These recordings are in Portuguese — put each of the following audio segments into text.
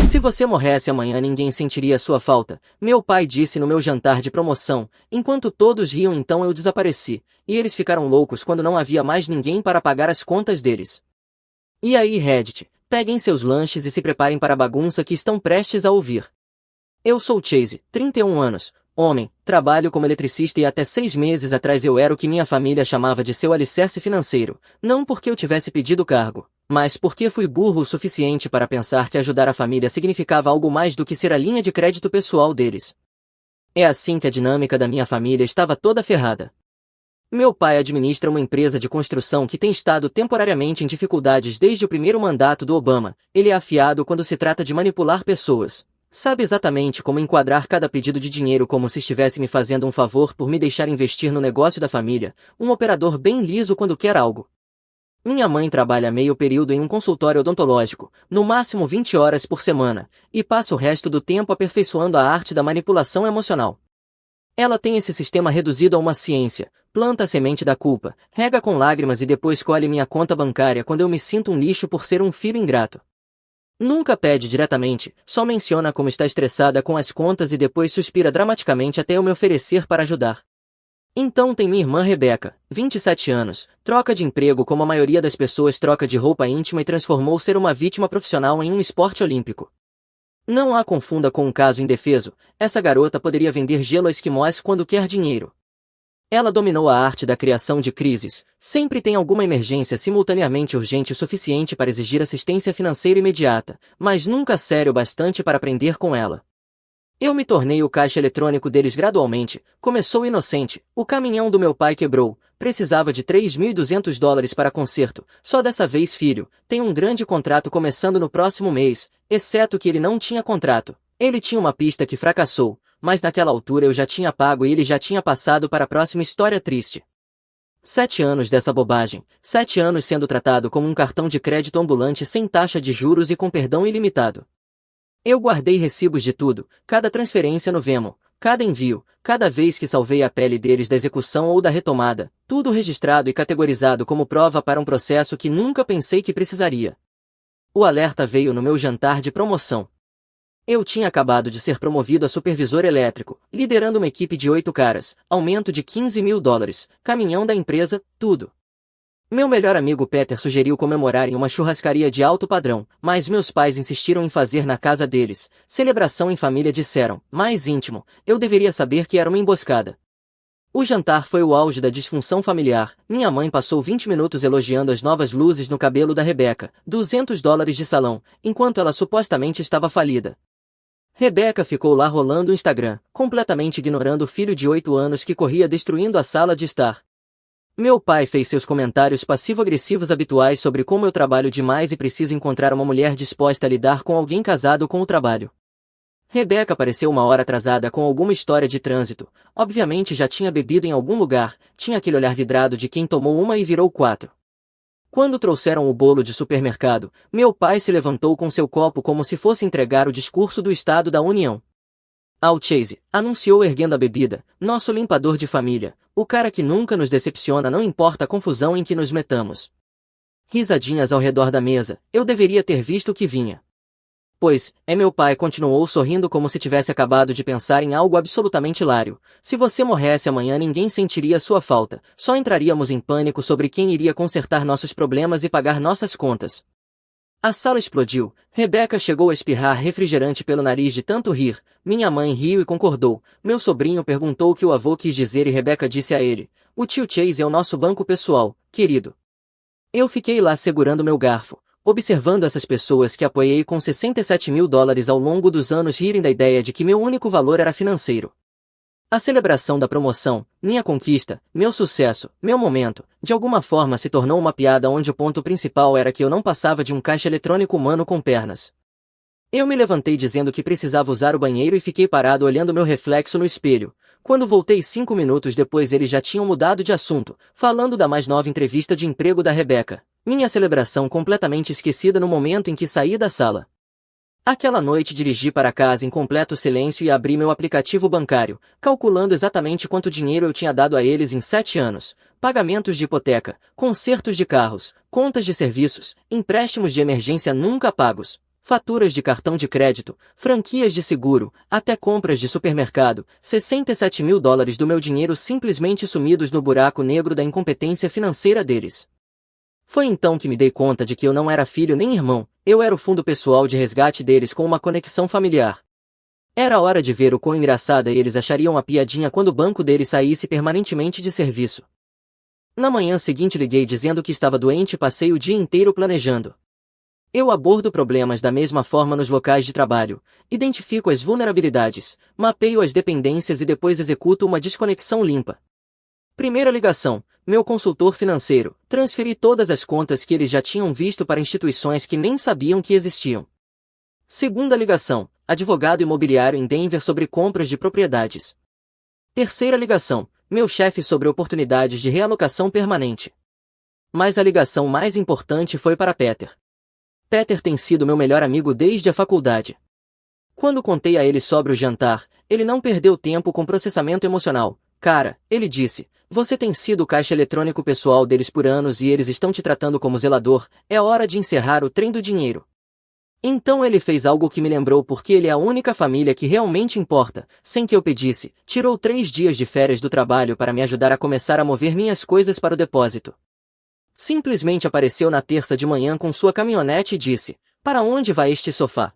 Se você morresse amanhã, ninguém sentiria sua falta, meu pai disse no meu jantar de promoção. Enquanto todos riam, então eu desapareci, e eles ficaram loucos quando não havia mais ninguém para pagar as contas deles. E aí, Reddit, peguem seus lanches e se preparem para a bagunça que estão prestes a ouvir. Eu sou Chase, 31 anos, homem, trabalho como eletricista e até 6 meses atrás eu era o que minha família chamava de seu alicerce financeiro, não porque eu tivesse pedido o cargo, mas porque fui burro o suficiente para pensar que ajudar a família significava algo mais do que ser a linha de crédito pessoal deles. É assim que a dinâmica da minha família estava toda ferrada. Meu pai administra uma empresa de construção que tem estado temporariamente em dificuldades desde o primeiro mandato do Obama. Ele é afiado quando se trata de manipular pessoas. Sabe exatamente como enquadrar cada pedido de dinheiro como se estivesse me fazendo um favor por me deixar investir no negócio da família, um operador bem liso quando quer algo. Minha mãe trabalha meio período em um consultório odontológico, no máximo 20 horas por semana, e passa o resto do tempo aperfeiçoando a arte da manipulação emocional. Ela tem esse sistema reduzido a uma ciência, planta a semente da culpa, rega com lágrimas e depois colhe minha conta bancária quando eu me sinto um lixo por ser um filho ingrato. Nunca pede diretamente, só menciona como está estressada com as contas e depois suspira dramaticamente até eu me oferecer para ajudar. Então tem minha irmã Rebeca, 27 anos, troca de emprego como a maioria das pessoas troca de roupa íntima e transformou ser uma vítima profissional em um esporte olímpico. Não a confunda com um caso indefeso, essa garota poderia vender gelo a esquimós quando quer dinheiro. Ela dominou a arte da criação de crises, sempre tem alguma emergência simultaneamente urgente o suficiente para exigir assistência financeira imediata, mas nunca sério o bastante para aprender com ela. Eu me tornei o caixa eletrônico deles gradualmente, começou inocente, o caminhão do meu pai quebrou, precisava de $3.200 para conserto, só dessa vez filho, tem um grande contrato começando no próximo mês, exceto que ele não tinha contrato, ele tinha uma pista que fracassou, mas naquela altura eu já tinha pago e ele já tinha passado para a próxima história triste. 7 anos dessa bobagem, 7 anos sendo tratado como um cartão de crédito ambulante sem taxa de juros e com perdão ilimitado. Eu guardei recibos de tudo, cada transferência no Venmo, cada envio, cada vez que salvei a pele deles da execução ou da retomada, tudo registrado e categorizado como prova para um processo que nunca pensei que precisaria. O alerta veio no meu jantar de promoção. Eu tinha acabado de ser promovido a supervisor elétrico, liderando uma equipe de 8 caras, aumento de $15.000, caminhão da empresa, tudo. Meu melhor amigo Peter sugeriu comemorar em uma churrascaria de alto padrão, mas meus pais insistiram em fazer na casa deles. Celebração em família disseram, mais íntimo, eu deveria saber que era uma emboscada. O jantar foi o auge da disfunção familiar. Minha mãe passou 20 minutos elogiando as novas luzes no cabelo da Rebeca, $200 de salão, enquanto ela supostamente estava falida. Rebeca ficou lá rolando o Instagram, completamente ignorando o filho de 8 anos que corria destruindo a sala de estar. Meu pai fez seus comentários passivo-agressivos habituais sobre como eu trabalho demais e preciso encontrar uma mulher disposta a lidar com alguém casado com o trabalho. Rebeca apareceu 1 hora atrasada com alguma história de trânsito, obviamente já tinha bebido em algum lugar, tinha aquele olhar vidrado de quem tomou uma e virou 4. Quando trouxeram o bolo de supermercado, meu pai se levantou com seu copo como se fosse entregar o discurso do Estado da União. Al Chase, anunciou erguendo a bebida, nosso limpador de família, o cara que nunca nos decepciona não importa a confusão em que nos metamos. Risadinhas ao redor da mesa, eu deveria ter visto o que vinha. Pois, meu pai continuou sorrindo como se tivesse acabado de pensar em algo absolutamente hilário. Se você morresse amanhã ninguém sentiria sua falta, só entraríamos em pânico sobre quem iria consertar nossos problemas e pagar nossas contas. A sala explodiu, Rebeca chegou a espirrar refrigerante pelo nariz de tanto rir, minha mãe riu e concordou, meu sobrinho perguntou o que o avô quis dizer e Rebeca disse a ele, o tio Chase é o nosso banco pessoal, querido. Eu fiquei lá segurando meu garfo, observando essas pessoas que apoiei com $67.000 ao longo dos anos rirem da ideia de que meu único valor era financeiro. A celebração da promoção, minha conquista, meu sucesso, meu momento, de alguma forma se tornou uma piada onde o ponto principal era que eu não passava de um caixa eletrônico humano com pernas. Eu me levantei dizendo que precisava usar o banheiro e fiquei parado olhando meu reflexo no espelho. Quando voltei 5 minutos depois eles já tinham mudado de assunto, falando da mais nova entrevista de emprego da Rebeca. Minha celebração completamente esquecida no momento em que saí da sala. Aquela noite dirigi para casa em completo silêncio e abri meu aplicativo bancário, calculando exatamente quanto dinheiro eu tinha dado a eles em 7 anos, pagamentos de hipoteca, consertos de carros, contas de serviços, empréstimos de emergência nunca pagos, Faturas de cartão de crédito, franquias de seguro, até compras de supermercado, $67.000 do meu dinheiro simplesmente sumidos no buraco negro da incompetência financeira deles. Foi então que me dei conta de que eu não era filho nem irmão, eu era o fundo pessoal de resgate deles com uma conexão familiar. Era hora de ver o quão engraçada eles achariam a piadinha quando o banco deles saísse permanentemente de serviço. Na manhã seguinte liguei dizendo que estava doente e passei o dia inteiro planejando. Eu abordo problemas da mesma forma nos locais de trabalho, identifico as vulnerabilidades, mapeio as dependências e depois executo uma desconexão limpa. Primeira ligação, meu consultor financeiro, transferi todas as contas que eles já tinham visto para instituições que nem sabiam que existiam. Segunda ligação, advogado imobiliário em Denver sobre compras de propriedades. Terceira ligação, meu chefe sobre oportunidades de realocação permanente. Mas a ligação mais importante foi para Peter. Peter tem sido meu melhor amigo desde a faculdade. Quando contei a ele sobre o jantar, ele não perdeu tempo com processamento emocional. Cara, ele disse, você tem sido o caixa eletrônico pessoal deles por anos e eles estão te tratando como zelador, é hora de encerrar o trem do dinheiro. Então ele fez algo que me lembrou porque ele é a única família que realmente importa, sem que eu pedisse, tirou 3 dias de férias do trabalho para me ajudar a começar a mover minhas coisas para o depósito. Simplesmente apareceu na terça de manhã com sua caminhonete e disse, para onde vai este sofá?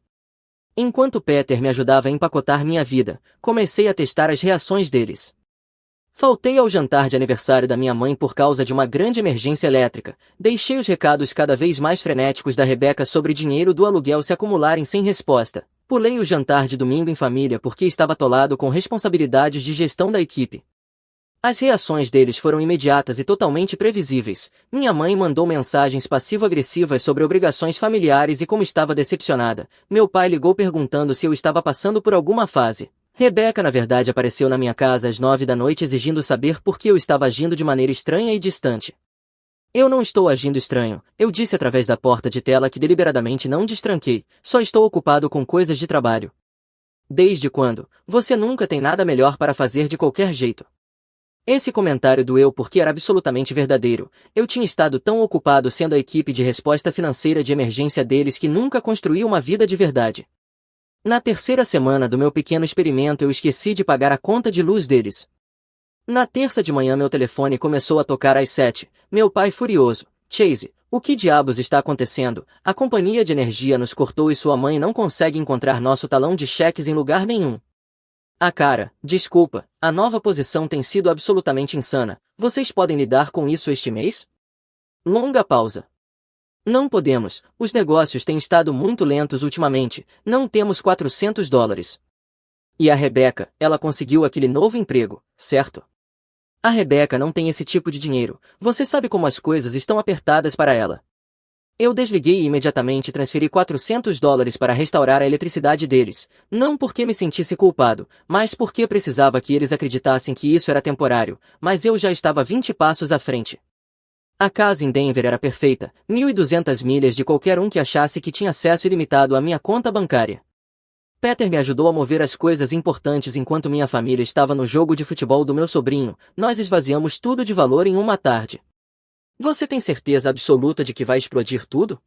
Enquanto Peter me ajudava a empacotar minha vida, comecei a testar as reações deles. Faltei ao jantar de aniversário da minha mãe por causa de uma grande emergência elétrica, deixei os recados cada vez mais frenéticos da Rebecca sobre dinheiro do aluguel se acumularem sem resposta, pulei o jantar de domingo em família porque estava atolado com responsabilidades de gestão da equipe. As reações deles foram imediatas e totalmente previsíveis. Minha mãe mandou mensagens passivo-agressivas sobre obrigações familiares e como estava decepcionada. Meu pai ligou perguntando se eu estava passando por alguma fase. Rebecca na verdade apareceu na minha casa às 9 da noite exigindo saber por que eu estava agindo de maneira estranha e distante. Eu não estou agindo estranho, eu disse através da porta de tela que deliberadamente não destranquei, só estou ocupado com coisas de trabalho. Desde quando? Você nunca tem nada melhor para fazer de qualquer jeito. Esse comentário doeu porque era absolutamente verdadeiro. Eu tinha estado tão ocupado sendo a equipe de resposta financeira de emergência deles que nunca construí uma vida de verdade. Na terceira semana do meu pequeno experimento eu esqueci de pagar a conta de luz deles. Na terça de manhã meu telefone começou a tocar às 7, meu pai furioso. Chase, o que diabos está acontecendo? A companhia de energia nos cortou e sua mãe não consegue encontrar nosso talão de cheques em lugar nenhum. Ah cara, desculpa, a nova posição tem sido absolutamente insana. Vocês podem lidar com isso este mês? Longa pausa. Não podemos, os negócios têm estado muito lentos ultimamente, não temos $400. E a Rebecca, ela conseguiu aquele novo emprego, certo? A Rebecca não tem esse tipo de dinheiro, você sabe como as coisas estão apertadas para ela. Eu desliguei e imediatamente transferi $400 para restaurar a eletricidade deles, não porque me sentisse culpado, mas porque precisava que eles acreditassem que isso era temporário, mas eu já estava 20 passos à frente. A casa em Denver era perfeita, 1.200 milhas de qualquer um que achasse que tinha acesso ilimitado à minha conta bancária. Peter me ajudou a mover as coisas importantes enquanto minha família estava no jogo de futebol do meu sobrinho, nós esvaziamos tudo de valor em uma tarde. Você tem certeza absoluta de que vai explodir tudo?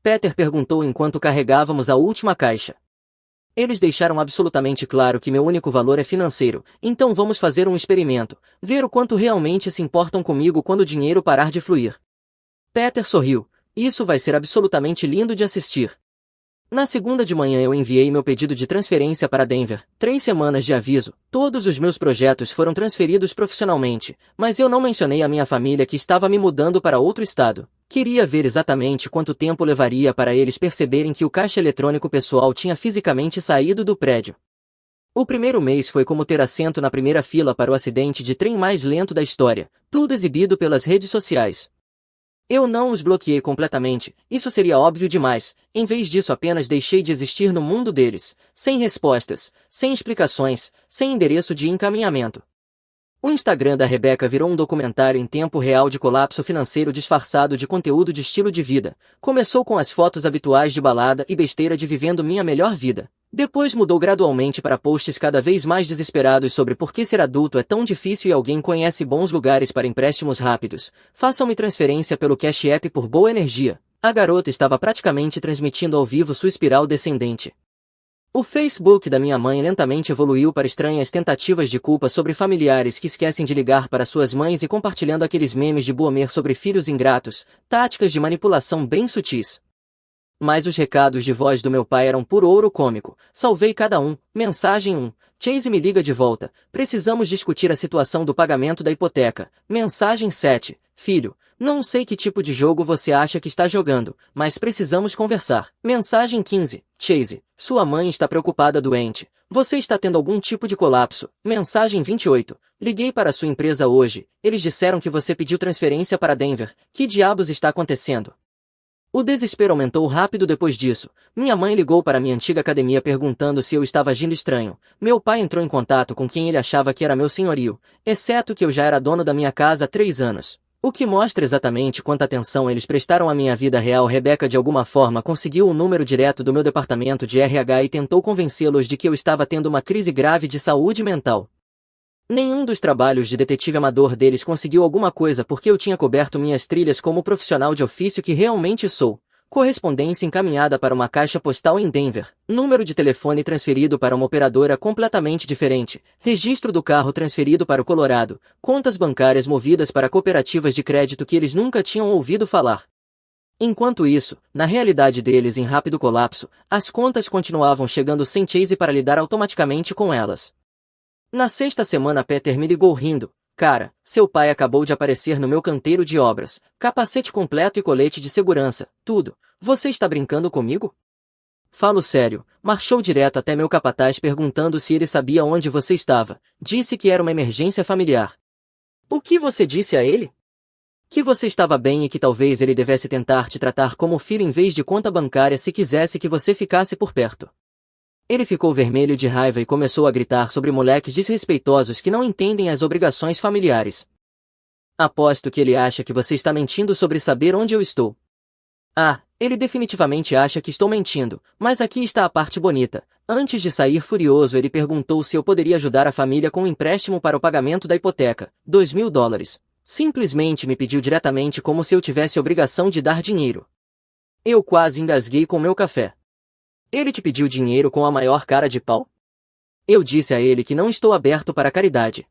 Peter perguntou enquanto carregávamos a última caixa. Eles deixaram absolutamente claro que meu único valor é financeiro, então vamos fazer um experimento, ver o quanto realmente se importam comigo quando o dinheiro parar de fluir. Peter sorriu, isso vai ser absolutamente lindo de assistir. Na segunda de manhã eu enviei meu pedido de transferência para Denver, 3 semanas de aviso, todos os meus projetos foram transferidos profissionalmente, mas eu não mencionei a minha família que estava me mudando para outro estado. Queria ver exatamente quanto tempo levaria para eles perceberem que o caixa eletrônico pessoal tinha fisicamente saído do prédio. O primeiro mês foi como ter assento na primeira fila para o acidente de trem mais lento da história, tudo exibido pelas redes sociais. Eu não os bloqueei completamente, isso seria óbvio demais, em vez disso apenas deixei de existir no mundo deles, sem respostas, sem explicações, sem endereço de encaminhamento. O Instagram da Rebecca virou um documentário em tempo real de colapso financeiro disfarçado de conteúdo de estilo de vida. Começou com as fotos habituais de balada e besteira de vivendo minha melhor vida. Depois mudou gradualmente para posts cada vez mais desesperados sobre por que ser adulto é tão difícil e alguém conhece bons lugares para empréstimos rápidos. Façam-me transferência pelo Cash App por boa energia. A garota estava praticamente transmitindo ao vivo sua espiral descendente. O Facebook da minha mãe lentamente evoluiu para estranhas tentativas de culpa sobre familiares que esquecem de ligar para suas mães e compartilhando aqueles memes de boomer sobre filhos ingratos, táticas de manipulação bem sutis. Mas os recados de voz do meu pai eram puro ouro cômico. Salvei cada um. Mensagem 1. Chase me liga de volta. Precisamos discutir a situação do pagamento da hipoteca. Mensagem 7. Filho, não sei que tipo de jogo você acha que está jogando, mas precisamos conversar. Mensagem 15. Chase, sua mãe está preocupada doente. Você está tendo algum tipo de colapso. Mensagem 28. Liguei para sua empresa hoje. Eles disseram que você pediu transferência para Denver. Que diabos está acontecendo? O desespero aumentou rápido depois disso. Minha mãe ligou para minha antiga academia perguntando se eu estava agindo estranho. Meu pai entrou em contato com quem ele achava que era meu senhorio, exceto que eu já era dono da minha casa há 3 anos. O que mostra exatamente quanta atenção eles prestaram à minha vida real. Rebecca de alguma forma conseguiu o número direto do meu departamento de RH e tentou convencê-los de que eu estava tendo uma crise grave de saúde mental. Nenhum dos trabalhos de detetive amador deles conseguiu alguma coisa porque eu tinha coberto minhas trilhas como profissional de ofício que realmente sou. Correspondência encaminhada para uma caixa postal em Denver. Número de telefone transferido para uma operadora completamente diferente. Registro do carro transferido para o Colorado. Contas bancárias movidas para cooperativas de crédito que eles nunca tinham ouvido falar. Enquanto isso, na realidade deles em rápido colapso, as contas continuavam chegando sem Chase para lidar automaticamente com elas. Na sexta semana Peter me ligou rindo. Cara, seu pai acabou de aparecer no meu canteiro de obras. Capacete completo e colete de segurança. Tudo. Você está brincando comigo? Falo sério. Marchou direto até meu capataz perguntando se ele sabia onde você estava. Disse que era uma emergência familiar. O que você disse a ele? Que você estava bem e que talvez ele devesse tentar te tratar como filho em vez de conta bancária se quisesse que você ficasse por perto. Ele ficou vermelho de raiva e começou a gritar sobre moleques desrespeitosos que não entendem as obrigações familiares. Aposto que ele acha que você está mentindo sobre saber onde eu estou. Ah, ele definitivamente acha que estou mentindo, mas aqui está a parte bonita. Antes de sair furioso, ele perguntou se eu poderia ajudar a família com um empréstimo para o pagamento da hipoteca, $2.000. Simplesmente me pediu diretamente como se eu tivesse obrigação de dar dinheiro. Eu quase engasguei com meu café. Ele te pediu dinheiro com a maior cara de pau? Eu disse a ele que não estou aberto para caridade.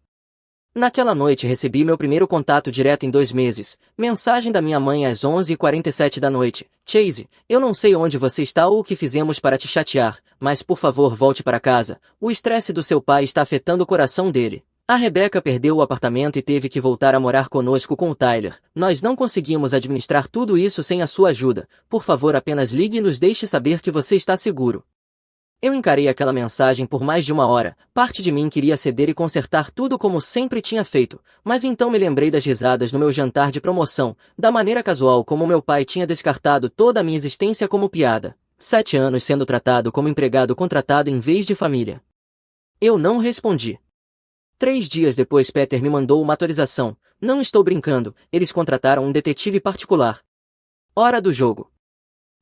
Naquela noite recebi meu primeiro contato direto em 2 meses. Mensagem da minha mãe às 11h47 da noite. Chase, eu não sei onde você está ou o que fizemos para te chatear, mas por favor volte para casa. O estresse do seu pai está afetando o coração dele. A Rebecca perdeu o apartamento e teve que voltar a morar conosco com o Tyler. Nós não conseguimos administrar tudo isso sem a sua ajuda. Por favor, apenas ligue e nos deixe saber que você está seguro. Eu encarei aquela mensagem por mais de 1 hora. Parte de mim queria ceder e consertar tudo como sempre tinha feito, mas então me lembrei das risadas no meu jantar de promoção, da maneira casual como meu pai tinha descartado toda a minha existência como piada. 7 anos sendo tratado como empregado contratado em vez de família. Eu não respondi. 3 dias depois Peter me mandou uma atualização. Não estou brincando, eles contrataram um detetive particular. Hora do jogo.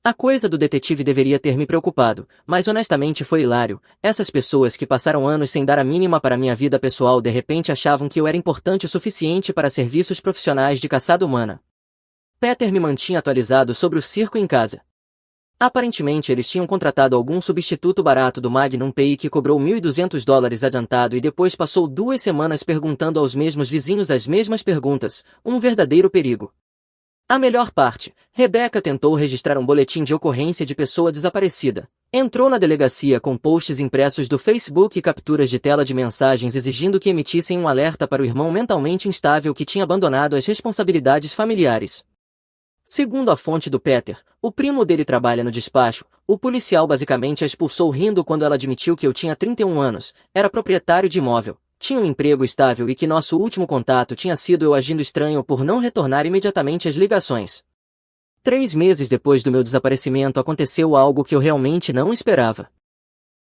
A coisa do detetive deveria ter me preocupado, mas honestamente foi hilário. Essas pessoas que passaram anos sem dar a mínima para minha vida pessoal de repente achavam que eu era importante o suficiente para serviços profissionais de caçada humana. Peter me mantinha atualizado sobre o circo em casa. Aparentemente eles tinham contratado algum substituto barato do Magnum PI que cobrou $1.200 adiantado e depois passou 2 semanas perguntando aos mesmos vizinhos as mesmas perguntas, um verdadeiro perigo. A melhor parte, Rebecca tentou registrar um boletim de ocorrência de pessoa desaparecida. Entrou na delegacia com posts impressos do Facebook e capturas de tela de mensagens exigindo que emitissem um alerta para o irmão mentalmente instável que tinha abandonado as responsabilidades familiares. Segundo a fonte do Peter, o primo dele trabalha no despacho. O policial basicamente a expulsou rindo quando ela admitiu que eu tinha 31 anos, era proprietário de imóvel, tinha um emprego estável e que nosso último contato tinha sido eu agindo estranho por não retornar imediatamente as ligações. 3 meses depois do meu desaparecimento aconteceu algo que eu realmente não esperava.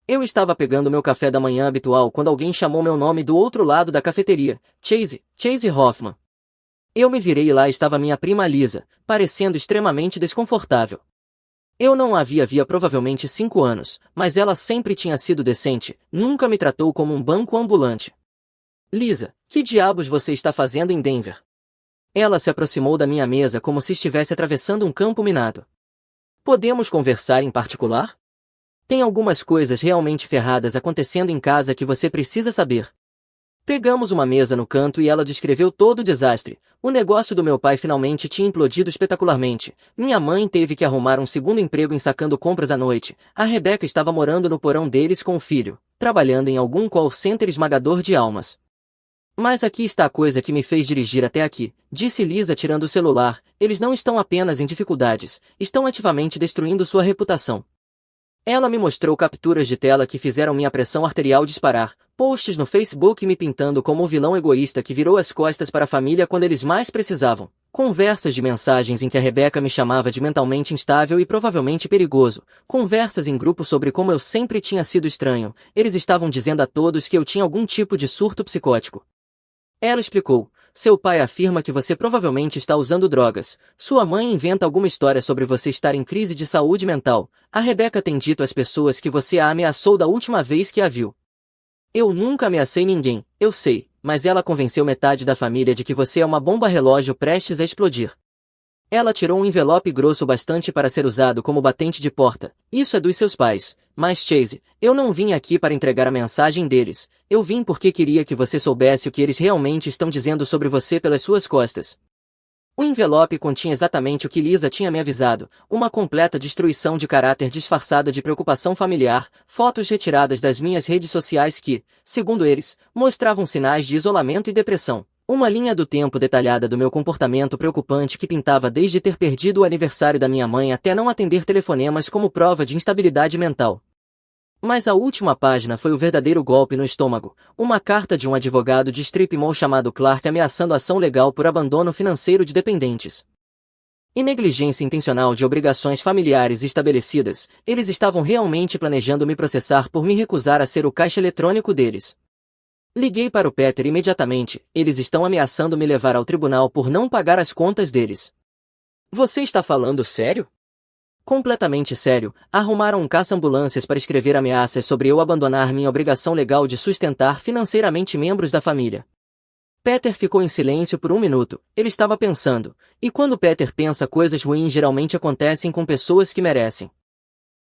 Eu estava pegando meu café da manhã habitual quando alguém chamou meu nome do outro lado da cafeteria. Chase Hoffman. Eu me virei e lá estava minha prima Lisa, parecendo extremamente desconfortável. Eu não a via provavelmente 5 anos, mas ela sempre tinha sido decente, nunca me tratou como um banco ambulante. Lisa, que diabos você está fazendo em Denver? Ela se aproximou da minha mesa como se estivesse atravessando um campo minado. Podemos conversar em particular? Tem algumas coisas realmente ferradas acontecendo em casa que você precisa saber. Pegamos uma mesa no canto e ela descreveu todo o desastre. O negócio do meu pai finalmente tinha implodido espetacularmente. Minha mãe teve que arrumar um segundo emprego ensacando compras à noite. A Rebeca estava morando no porão deles com o filho, trabalhando em algum call center esmagador de almas. Mas aqui está a coisa que me fez dirigir até aqui, disse Lisa tirando o celular. Eles não estão apenas em dificuldades, estão ativamente destruindo sua reputação. Ela me mostrou capturas de tela que fizeram minha pressão arterial disparar, posts no Facebook me pintando como o vilão egoísta que virou as costas para a família quando eles mais precisavam, conversas de mensagens em que a Rebeca me chamava de mentalmente instável e provavelmente perigoso, conversas em grupo sobre como eu sempre tinha sido estranho, eles estavam dizendo a todos que eu tinha algum tipo de surto psicótico. Ela explicou. Seu pai afirma que você provavelmente está usando drogas. Sua mãe inventa alguma história sobre você estar em crise de saúde mental. A Rebeca tem dito às pessoas que você a ameaçou da última vez que a viu. Eu nunca ameacei ninguém, eu sei, mas ela convenceu metade da família de que você é uma bomba relógio prestes a explodir. Ela tirou um envelope grosso bastante para ser usado como batente de porta. Isso é dos seus pais. Mas Chase, eu não vim aqui para entregar a mensagem deles. Eu vim porque queria que você soubesse o que eles realmente estão dizendo sobre você pelas suas costas. O envelope continha exatamente o que Lisa tinha me avisado, uma completa destruição de caráter disfarçada de preocupação familiar, fotos retiradas das minhas redes sociais que, segundo eles, mostravam sinais de isolamento e depressão. Uma linha do tempo detalhada do meu comportamento preocupante que pintava desde ter perdido o aniversário da minha mãe até não atender telefonemas como prova de instabilidade mental. Mas a última página foi o verdadeiro golpe no estômago, uma carta de um advogado de strip mall chamado Clark ameaçando ação legal por abandono financeiro de dependentes. E negligência intencional de obrigações familiares estabelecidas, eles estavam realmente planejando me processar por me recusar a ser o caixa eletrônico deles. Liguei para o Peter imediatamente, eles estão ameaçando me levar ao tribunal por não pagar as contas deles. Você está falando sério? Completamente sério, arrumaram um caça-ambulâncias para escrever ameaças sobre eu abandonar minha obrigação legal de sustentar financeiramente membros da família. Peter ficou em silêncio por um minuto, ele estava pensando, e quando Peter pensa coisas ruins geralmente acontecem com pessoas que merecem.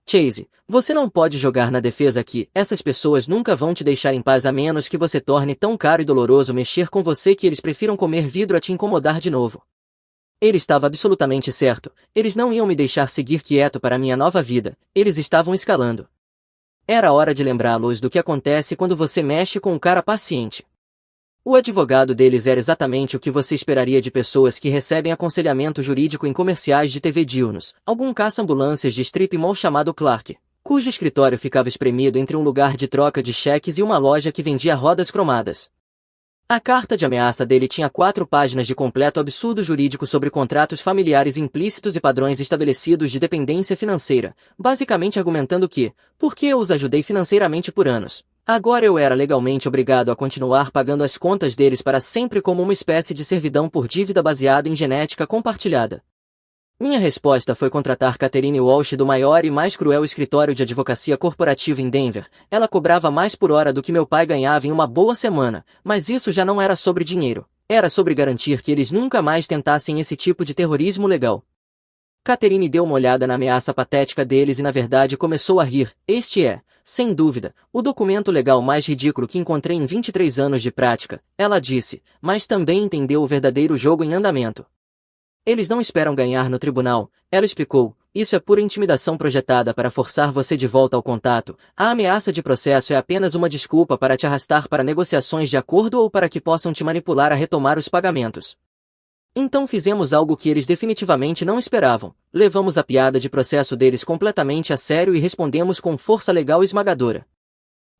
Chase, você não pode jogar na defesa aqui, essas pessoas nunca vão te deixar em paz a menos que você torne tão caro e doloroso mexer com você que eles prefiram comer vidro a te incomodar de novo. Ele estava absolutamente certo, eles não iam me deixar seguir quieto para minha nova vida, eles estavam escalando. Era hora de lembrá-los do que acontece quando você mexe com um cara paciente. O advogado deles era exatamente o que você esperaria de pessoas que recebem aconselhamento jurídico em comerciais de TV diurnos, algum caça-ambulâncias de strip mall chamado Clark, cujo escritório ficava espremido entre um lugar de troca de cheques e uma loja que vendia rodas cromadas. A carta de ameaça dele tinha 4 páginas de completo absurdo jurídico sobre contratos familiares implícitos e padrões estabelecidos de dependência financeira, basicamente argumentando que, porque eu os ajudei financeiramente por anos, agora eu era legalmente obrigado a continuar pagando as contas deles para sempre como uma espécie de servidão por dívida baseada em genética compartilhada. Minha resposta foi contratar Catherine Walsh do maior e mais cruel escritório de advocacia corporativa em Denver. Ela cobrava mais por hora do que meu pai ganhava em uma boa semana, mas isso já não era sobre dinheiro. Era sobre garantir que eles nunca mais tentassem esse tipo de terrorismo legal. Catherine deu uma olhada na ameaça patética deles e na verdade começou a rir. Este é, sem dúvida, o documento legal mais ridículo que encontrei em 23 anos de prática, ela disse, mas também entendeu o verdadeiro jogo em andamento. Eles não esperam ganhar no tribunal, ela explicou, isso é pura intimidação projetada para forçar você de volta ao contato, a ameaça de processo é apenas uma desculpa para te arrastar para negociações de acordo ou para que possam te manipular a retomar os pagamentos. Então fizemos algo que eles definitivamente não esperavam, levamos a piada de processo deles completamente a sério e respondemos com força legal esmagadora.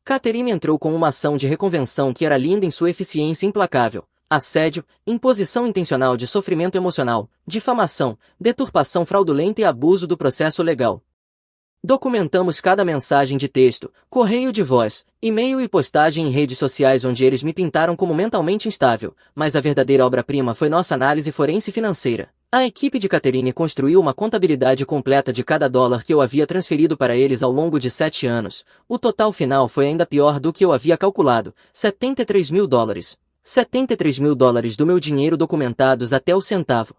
Catherine entrou com uma ação de reconvenção que era linda em sua eficiência implacável. Assédio, imposição intencional de sofrimento emocional, difamação, deturpação fraudulenta e abuso do processo legal. Documentamos cada mensagem de texto, correio de voz, e-mail e postagem em redes sociais onde eles me pintaram como mentalmente instável, mas a verdadeira obra-prima foi nossa análise forense financeira. A equipe de Catherine construiu uma contabilidade completa de cada dólar que eu havia transferido para eles ao longo de 7 anos. O total final foi ainda pior do que eu havia calculado, $73 mil. $73 mil do meu dinheiro documentados até o centavo.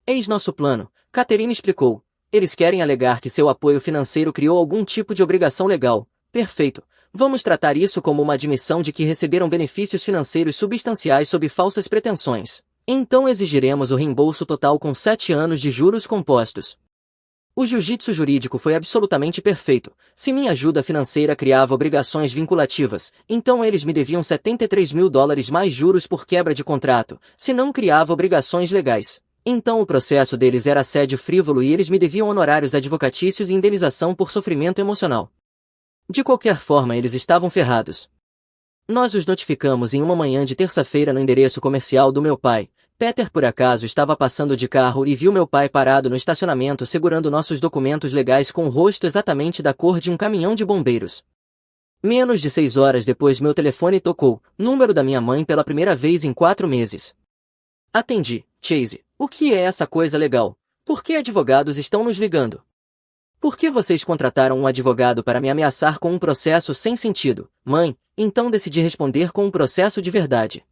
Eis nosso plano, Catherine explicou. Eles querem alegar que seu apoio financeiro criou algum tipo de obrigação legal. Perfeito. Vamos tratar isso como uma admissão de que receberam benefícios financeiros substanciais sob falsas pretensões. Então exigiremos o reembolso total com 7 anos de juros compostos. O jiu-jitsu jurídico foi absolutamente perfeito. Se minha ajuda financeira criava obrigações vinculativas, então eles me deviam $73.000 mais juros por quebra de contrato, se não criava obrigações legais. Então o processo deles era assédio frívolo e eles me deviam honorários advocatícios e indenização por sofrimento emocional. De qualquer forma, eles estavam ferrados. Nós os notificamos em uma manhã de terça-feira no endereço comercial do meu pai. Peter por acaso estava passando de carro e viu meu pai parado no estacionamento segurando nossos documentos legais com o rosto exatamente da cor de um caminhão de bombeiros. Menos de 6 horas depois meu telefone tocou, número da minha mãe pela primeira vez em 4 meses. Atendi. Chase, o que é essa coisa legal? Por que advogados estão nos ligando? Por que vocês contrataram um advogado para me ameaçar com um processo sem sentido? Mãe, então decidi responder com um processo de verdade.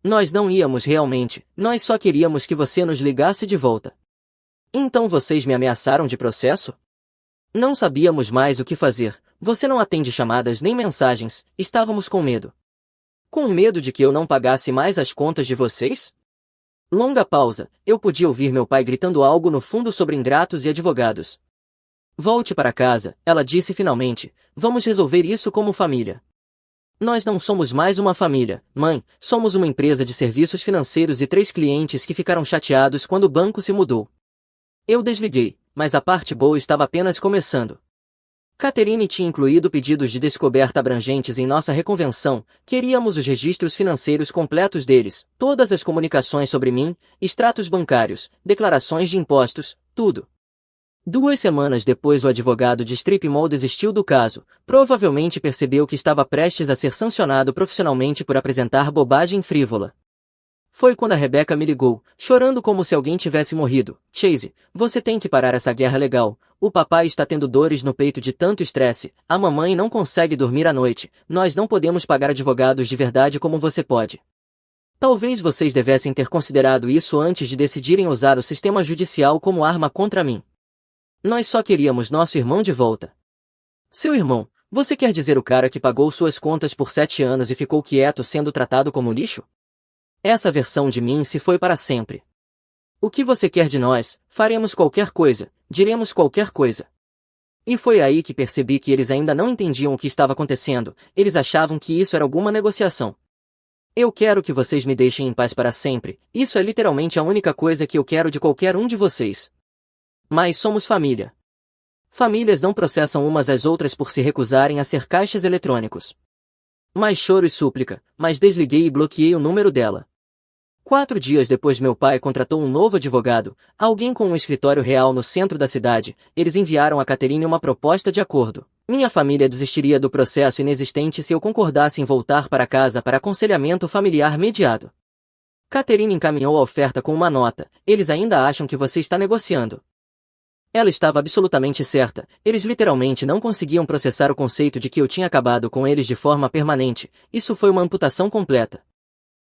Nós não íamos realmente, nós só queríamos que você nos ligasse de volta. Então vocês me ameaçaram de processo? Não sabíamos mais o que fazer, você não atende chamadas nem mensagens, estávamos com medo. Com medo de que eu não pagasse mais as contas de vocês? Longa pausa, eu podia ouvir meu pai gritando algo no fundo sobre ingratos e advogados. Volte para casa, ela disse finalmente, vamos resolver isso como família. Nós não somos mais uma família, mãe, somos uma empresa de serviços financeiros e 3 clientes que ficaram chateados quando o banco se mudou. Eu desliguei, mas a parte boa estava apenas começando. Catherine tinha incluído pedidos de descoberta abrangentes em nossa reconvenção, queríamos os registros financeiros completos deles, todas as comunicações sobre mim, extratos bancários, declarações de impostos, tudo. 2 semanas depois o advogado de Strip Mall desistiu do caso, provavelmente percebeu que estava prestes a ser sancionado profissionalmente por apresentar bobagem frívola. Foi quando a Rebecca me ligou, chorando como se alguém tivesse morrido. Chase, você tem que parar essa guerra legal, o papai está tendo dores no peito de tanto estresse, a mamãe não consegue dormir à noite, nós não podemos pagar advogados de verdade como você pode. Talvez vocês devessem ter considerado isso antes de decidirem usar o sistema judicial como arma contra mim. Nós só queríamos nosso irmão de volta. Seu irmão, você quer dizer o cara que pagou suas contas por 7 anos e ficou quieto sendo tratado como lixo? Essa versão de mim se foi para sempre. O que você quer de nós? Faremos qualquer coisa, diremos qualquer coisa. E foi aí que percebi que eles ainda não entendiam o que estava acontecendo, eles achavam que isso era alguma negociação. Eu quero que vocês me deixem em paz para sempre, isso é literalmente a única coisa que eu quero de qualquer um de vocês. Mas somos família. Famílias não processam umas às outras por se recusarem a ser caixas eletrônicos. Mais choro e súplica, mas desliguei e bloqueei o número dela. 4 dias depois meu pai contratou um novo advogado, alguém com um escritório real no centro da cidade, eles enviaram a Catherine uma proposta de acordo. Minha família desistiria do processo inexistente se eu concordasse em voltar para casa para aconselhamento familiar mediado. Catherine encaminhou a oferta com uma nota, eles ainda acham que você está negociando. Ela estava absolutamente certa, eles literalmente não conseguiam processar o conceito de que eu tinha acabado com eles de forma permanente, isso foi uma amputação completa.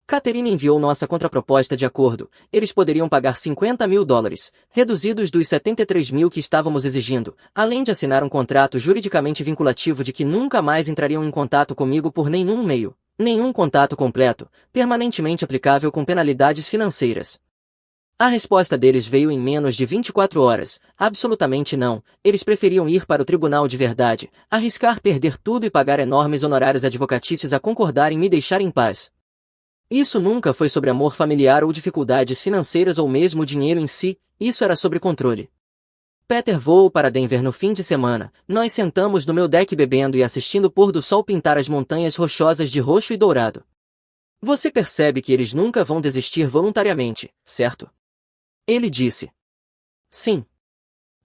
Catherine enviou nossa contraproposta de acordo, eles poderiam pagar $50.000, reduzidos dos 73.000 que estávamos exigindo, além de assinar um contrato juridicamente vinculativo de que nunca mais entrariam em contato comigo por nenhum meio, nenhum contato completo, permanentemente aplicável com penalidades financeiras. A resposta deles veio em menos de 24 horas, absolutamente não, eles preferiam ir para o tribunal de verdade, arriscar perder tudo e pagar enormes honorários advocatícios a concordar em me deixar em paz. Isso nunca foi sobre amor familiar ou dificuldades financeiras ou mesmo dinheiro em si, isso era sobre controle. Peter voou para Denver no fim de semana, nós sentamos no meu deck bebendo e assistindo o pôr do sol pintar as montanhas rochosas de roxo e dourado. Você percebe que eles nunca vão desistir voluntariamente, certo? Ele disse. Sim.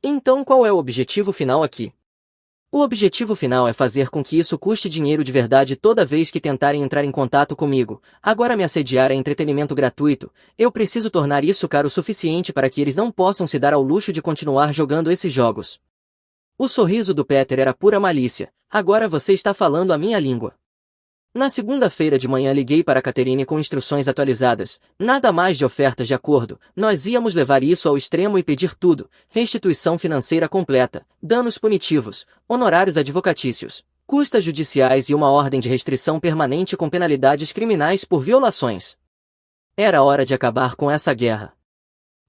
Então qual é o objetivo final aqui? O objetivo final é fazer com que isso custe dinheiro de verdade toda vez que tentarem entrar em contato comigo. Agora me assediar é entretenimento gratuito, eu preciso tornar isso caro o suficiente para que eles não possam se dar ao luxo de continuar jogando esses jogos. O sorriso do Peter era pura malícia, agora você está falando a minha língua. Na segunda-feira de manhã liguei para Catherine com instruções atualizadas. Nada mais de ofertas de acordo. Nós íamos levar isso ao extremo e pedir tudo. Restituição financeira completa, danos punitivos, honorários advocatícios, custas judiciais e uma ordem de restrição permanente com penalidades criminais por violações. Era hora de acabar com essa guerra.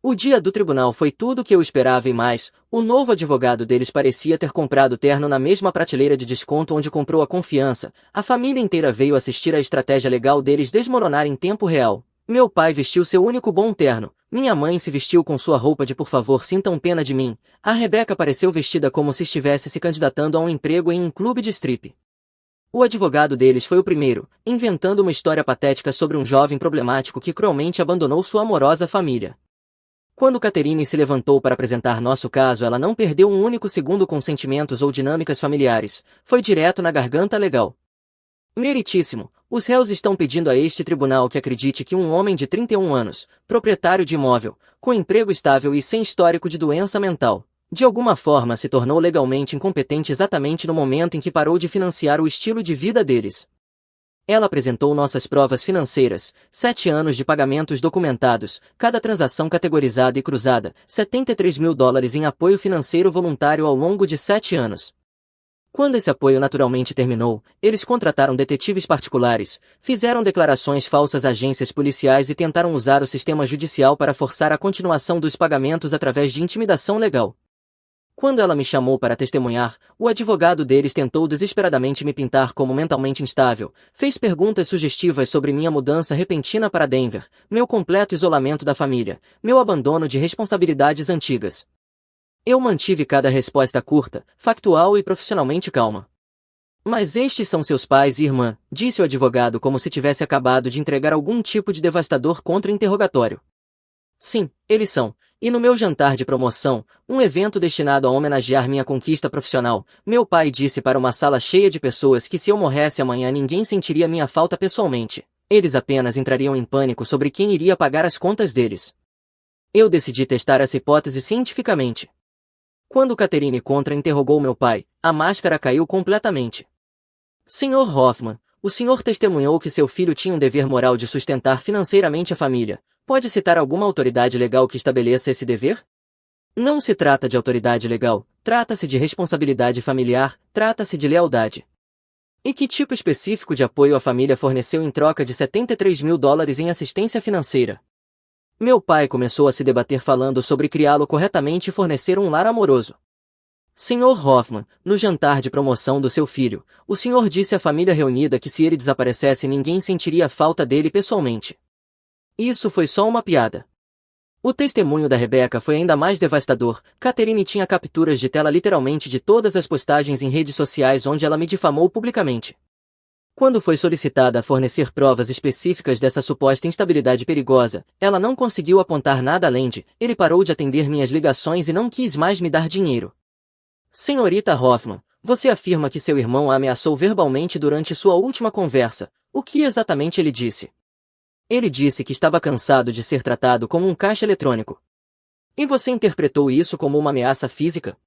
O dia do tribunal foi tudo o que eu esperava e mais. O novo advogado deles parecia ter comprado o terno na mesma prateleira de desconto onde comprou a confiança. A família inteira veio assistir à estratégia legal deles desmoronar em tempo real. Meu pai vestiu seu único bom terno. Minha mãe se vestiu com sua roupa de por favor sintam pena de mim. A Rebeca pareceu vestida como se estivesse se candidatando a um emprego em um clube de strip. O advogado deles foi o primeiro, inventando uma história patética sobre um jovem problemático que cruelmente abandonou sua amorosa família. Quando Catherine se levantou para apresentar nosso caso, ela não perdeu um único segundo com sentimentos ou dinâmicas familiares. Foi direto na garganta legal. Meritíssimo, os réus estão pedindo a este tribunal que acredite que um homem de 31 anos, proprietário de imóvel, com emprego estável e sem histórico de doença mental, de alguma forma se tornou legalmente incompetente exatamente no momento em que parou de financiar o estilo de vida deles. Ela apresentou nossas provas financeiras, 7 anos de pagamentos documentados, cada transação categorizada e cruzada, $73 mil em apoio financeiro voluntário ao longo de 7 anos. Quando esse apoio naturalmente terminou, eles contrataram detetives particulares, fizeram declarações falsas a agências policiais e tentaram usar o sistema judicial para forçar a continuação dos pagamentos através de intimidação legal. Quando ela me chamou para testemunhar, o advogado deles tentou desesperadamente me pintar como mentalmente instável, fez perguntas sugestivas sobre minha mudança repentina para Denver, meu completo isolamento da família, meu abandono de responsabilidades antigas. Eu mantive cada resposta curta, factual e profissionalmente calma. Mas estes são seus pais e irmã, disse o advogado como se tivesse acabado de entregar algum tipo de devastador contra-interrogatório. Sim, eles são. E no meu jantar de promoção, um evento destinado a homenagear minha conquista profissional, meu pai disse para uma sala cheia de pessoas que se eu morresse amanhã ninguém sentiria minha falta pessoalmente. Eles apenas entrariam em pânico sobre quem iria pagar as contas deles. Eu decidi testar essa hipótese cientificamente. Quando Catherine contra-interrogou meu pai, a máscara caiu completamente. Sr. Hoffman, o senhor testemunhou que seu filho tinha um dever moral de sustentar financeiramente a família. Pode citar alguma autoridade legal que estabeleça esse dever? Não se trata de autoridade legal, trata-se de responsabilidade familiar, trata-se de lealdade. E que tipo específico de apoio a família forneceu em troca de $73 mil em assistência financeira? Meu pai começou a se debater falando sobre criá-lo corretamente e fornecer um lar amoroso. Sr. Hoffman, no jantar de promoção do seu filho, o senhor disse à família reunida que se ele desaparecesse ninguém sentiria a falta dele pessoalmente. Isso foi só uma piada. O testemunho da Rebeca foi ainda mais devastador. Catherine tinha capturas de tela literalmente de todas as postagens em redes sociais onde ela me difamou publicamente. Quando foi solicitada a fornecer provas específicas dessa suposta instabilidade perigosa, ela não conseguiu apontar nada além de, ele parou de atender minhas ligações e não quis mais me dar dinheiro. Senhorita Hoffman, você afirma que seu irmão a ameaçou verbalmente durante sua última conversa. O que exatamente ele disse? Ele disse que estava cansado de ser tratado como um caixa eletrônico. E você interpretou isso como uma ameaça física?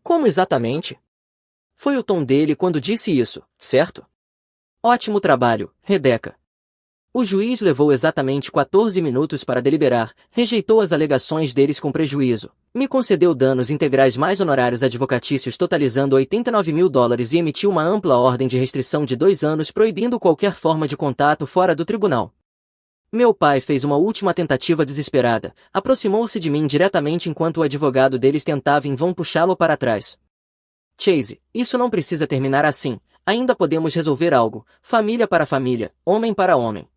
Como exatamente? Foi o tom dele quando disse isso, certo? Ótimo trabalho, Rebeca. O juiz levou exatamente 14 minutos para deliberar, rejeitou as alegações deles com prejuízo, me concedeu danos integrais mais honorários advocatícios totalizando $89 mil e emitiu uma ampla ordem de restrição de 2 anos proibindo qualquer forma de contato fora do tribunal. Meu pai fez uma última tentativa desesperada, aproximou-se de mim diretamente enquanto o advogado deles tentava em vão puxá-lo para trás. Chase, isso não precisa terminar assim, ainda podemos resolver algo, família para família, homem para homem.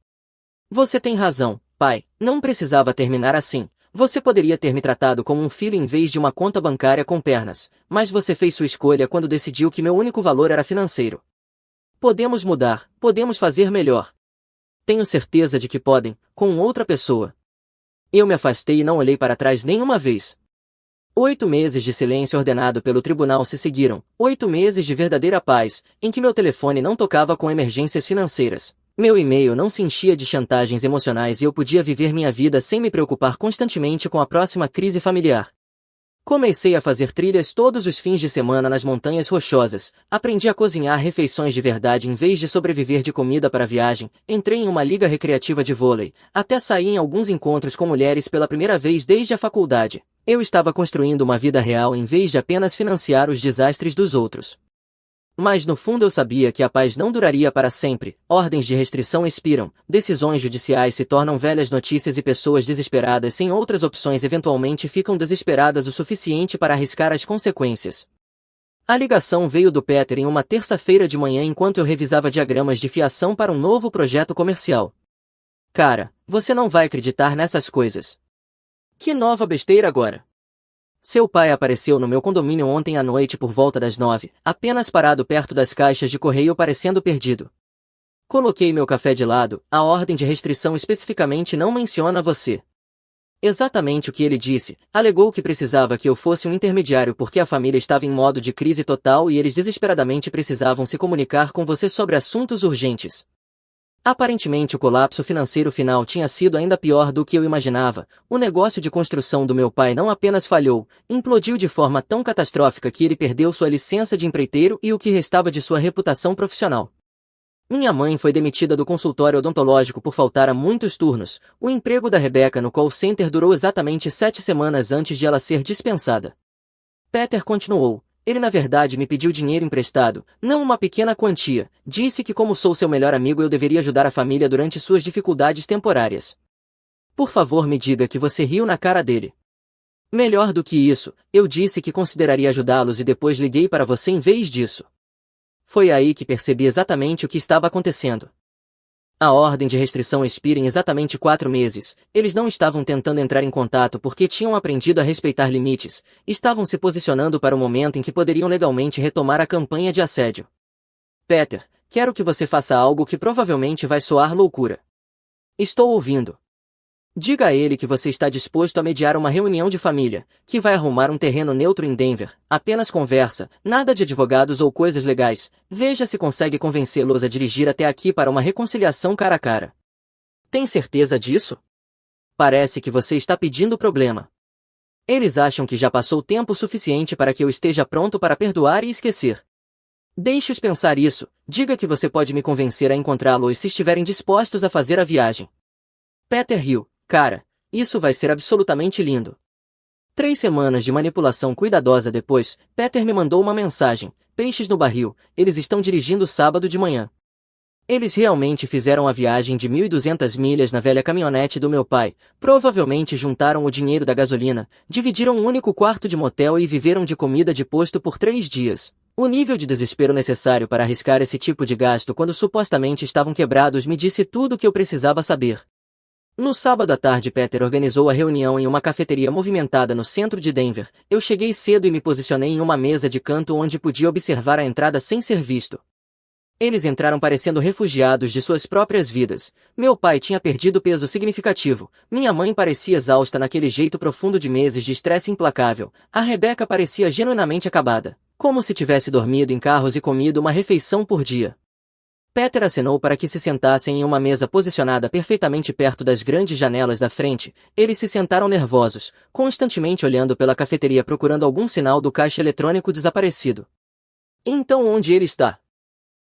Você tem razão, pai, não precisava terminar assim, você poderia ter me tratado como um filho em vez de uma conta bancária com pernas, mas você fez sua escolha quando decidiu que meu único valor era financeiro. Podemos mudar, podemos fazer melhor. Tenho certeza de que podem, com outra pessoa. Eu me afastei e não olhei para trás nenhuma vez. 8 meses de silêncio ordenado pelo tribunal se seguiram, 8 meses de verdadeira paz, em que meu telefone não tocava com emergências financeiras. Meu e-mail não se enchia de chantagens emocionais e eu podia viver minha vida sem me preocupar constantemente com a próxima crise familiar. Comecei a fazer trilhas todos os fins de semana nas montanhas rochosas, aprendi a cozinhar refeições de verdade em vez de sobreviver de comida para a viagem, entrei em uma liga recreativa de vôlei, até saí em alguns encontros com mulheres pela primeira vez desde a faculdade. Eu estava construindo uma vida real em vez de apenas financiar os desastres dos outros. Mas no fundo eu sabia que a paz não duraria para sempre, ordens de restrição expiram, decisões judiciais se tornam velhas notícias e pessoas desesperadas sem outras opções eventualmente ficam desesperadas o suficiente para arriscar as consequências. A ligação veio do Peter em uma terça-feira de manhã enquanto eu revisava diagramas de fiação para um novo projeto comercial. Cara, você não vai acreditar nessas coisas. Que nova besteira agora! Seu pai apareceu no meu condomínio ontem à noite por volta das 9, apenas parado perto das caixas de correio parecendo perdido. Coloquei meu café de lado, a ordem de restrição especificamente não menciona você. Exatamente o que ele disse, alegou que precisava que eu fosse um intermediário porque a família estava em modo de crise total e eles desesperadamente precisavam se comunicar com você sobre assuntos urgentes. Aparentemente o colapso financeiro final tinha sido ainda pior do que eu imaginava. O negócio de construção do meu pai não apenas falhou, implodiu de forma tão catastrófica que ele perdeu sua licença de empreiteiro e o que restava de sua reputação profissional. Minha mãe foi demitida do consultório odontológico por faltar a muitos turnos. O emprego da Rebecca no call center durou exatamente 7 semanas antes de ela ser dispensada. Peter continuou. Ele na verdade me pediu dinheiro emprestado, não uma pequena quantia, disse que como sou seu melhor amigo eu deveria ajudar a família durante suas dificuldades temporárias. Por favor me diga que você riu na cara dele. Melhor do que isso, eu disse que consideraria ajudá-los e depois liguei para você em vez disso. Foi aí que percebi exatamente o que estava acontecendo. A ordem de restrição expira em exatamente 4 meses. Eles não estavam tentando entrar em contato porque tinham aprendido a respeitar limites, estavam se posicionando para o momento em que poderiam legalmente retomar a campanha de assédio. Peter, quero que você faça algo que provavelmente vai soar loucura. Estou ouvindo. Diga a ele que você está disposto a mediar uma reunião de família, que vai arrumar um terreno neutro em Denver, apenas conversa, nada de advogados ou coisas legais, veja se consegue convencê-los a dirigir até aqui para uma reconciliação cara a cara. Tem certeza disso? Parece que você está pedindo problema. Eles acham que já passou tempo suficiente para que eu esteja pronto para perdoar e esquecer. Deixe-os pensar isso, diga que você pode me convencer a encontrá-los se estiverem dispostos a fazer a viagem. Peter riu. Cara, isso vai ser absolutamente lindo. 3 semanas de manipulação cuidadosa depois, Peter me mandou uma mensagem. Peixes no barril, eles estão dirigindo sábado de manhã. Eles realmente fizeram a viagem de 1.200 milhas na velha caminhonete do meu pai, provavelmente juntaram o dinheiro da gasolina, dividiram um único quarto de motel e viveram de comida de posto por 3 dias. O nível de desespero necessário para arriscar esse tipo de gasto quando supostamente estavam quebrados me disse tudo o que eu precisava saber. No sábado à tarde Peter organizou a reunião em uma cafeteria movimentada no centro de Denver. Eu cheguei cedo e me posicionei em uma mesa de canto onde podia observar a entrada sem ser visto. Eles entraram parecendo refugiados de suas próprias vidas. Meu pai tinha perdido peso significativo. Minha mãe parecia exausta naquele jeito profundo de meses de estresse implacável. A Rebecca parecia genuinamente acabada, como se tivesse dormido em carros e comido uma refeição por dia. Peter acenou para que se sentassem em uma mesa posicionada perfeitamente perto das grandes janelas da frente. Eles se sentaram nervosos, constantemente olhando pela cafeteria procurando algum sinal do caixa eletrônico desaparecido. Então onde ele está?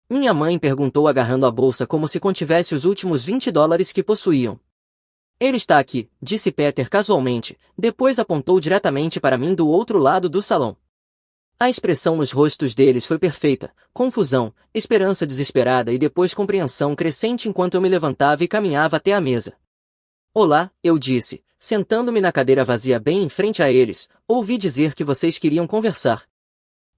Minha mãe perguntou agarrando a bolsa como se contivesse os últimos $20 que possuíam. Ele está aqui, disse Peter casualmente, depois apontou diretamente para mim do outro lado do salão. A expressão nos rostos deles foi perfeita, confusão, esperança desesperada e depois compreensão crescente enquanto eu me levantava e caminhava até a mesa. Olá, eu disse, sentando-me na cadeira vazia bem em frente a eles, ouvi dizer que vocês queriam conversar.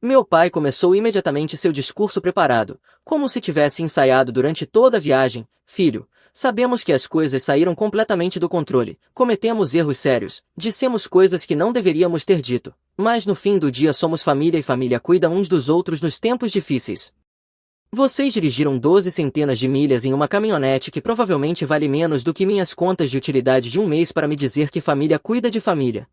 Meu pai começou imediatamente seu discurso preparado, como se tivesse ensaiado durante toda a viagem. Filho, sabemos que as coisas saíram completamente do controle, cometemos erros sérios, dissemos coisas que não deveríamos ter dito. Mas no fim do dia somos família e família cuida uns dos outros nos tempos difíceis. Vocês dirigiram 12 centenas de milhas em uma caminhonete que provavelmente vale menos do que minhas contas de utilidade de um mês para me dizer que família cuida de família.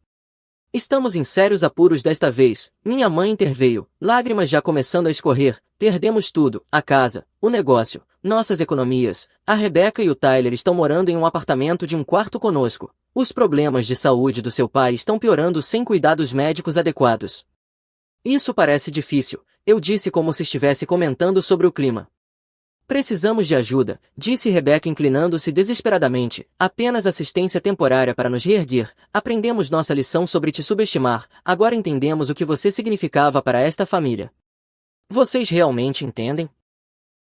Estamos em sérios apuros desta vez, minha mãe interveio, lágrimas já começando a escorrer, perdemos tudo, a casa, o negócio, nossas economias, a Rebecca e o Tyler estão morando em um apartamento de um quarto conosco. Os problemas de saúde do seu pai estão piorando sem cuidados médicos adequados. Isso parece difícil, eu disse como se estivesse comentando sobre o clima. Precisamos de ajuda, disse Rebecca inclinando-se desesperadamente. Apenas assistência temporária para nos reerguer. Aprendemos nossa lição sobre te subestimar, agora entendemos o que você significava para esta família. Vocês realmente entendem?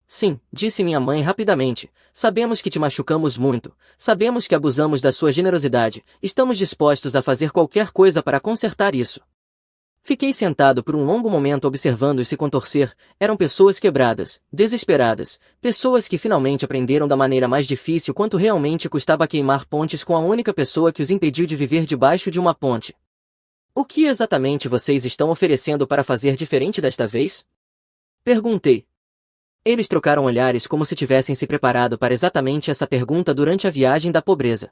Sim, disse minha mãe rapidamente. Sabemos que te machucamos muito. Sabemos que abusamos da sua generosidade. Estamos dispostos a fazer qualquer coisa para consertar isso. Fiquei sentado por um longo momento observando-os se contorcer. Eram pessoas quebradas, desesperadas, pessoas que finalmente aprenderam da maneira mais difícil quanto realmente custava queimar pontes com a única pessoa que os impediu de viver debaixo de uma ponte. O que exatamente vocês estão oferecendo para fazer diferente desta vez? Perguntei. Eles trocaram olhares como se tivessem se preparado para exatamente essa pergunta durante a viagem da pobreza.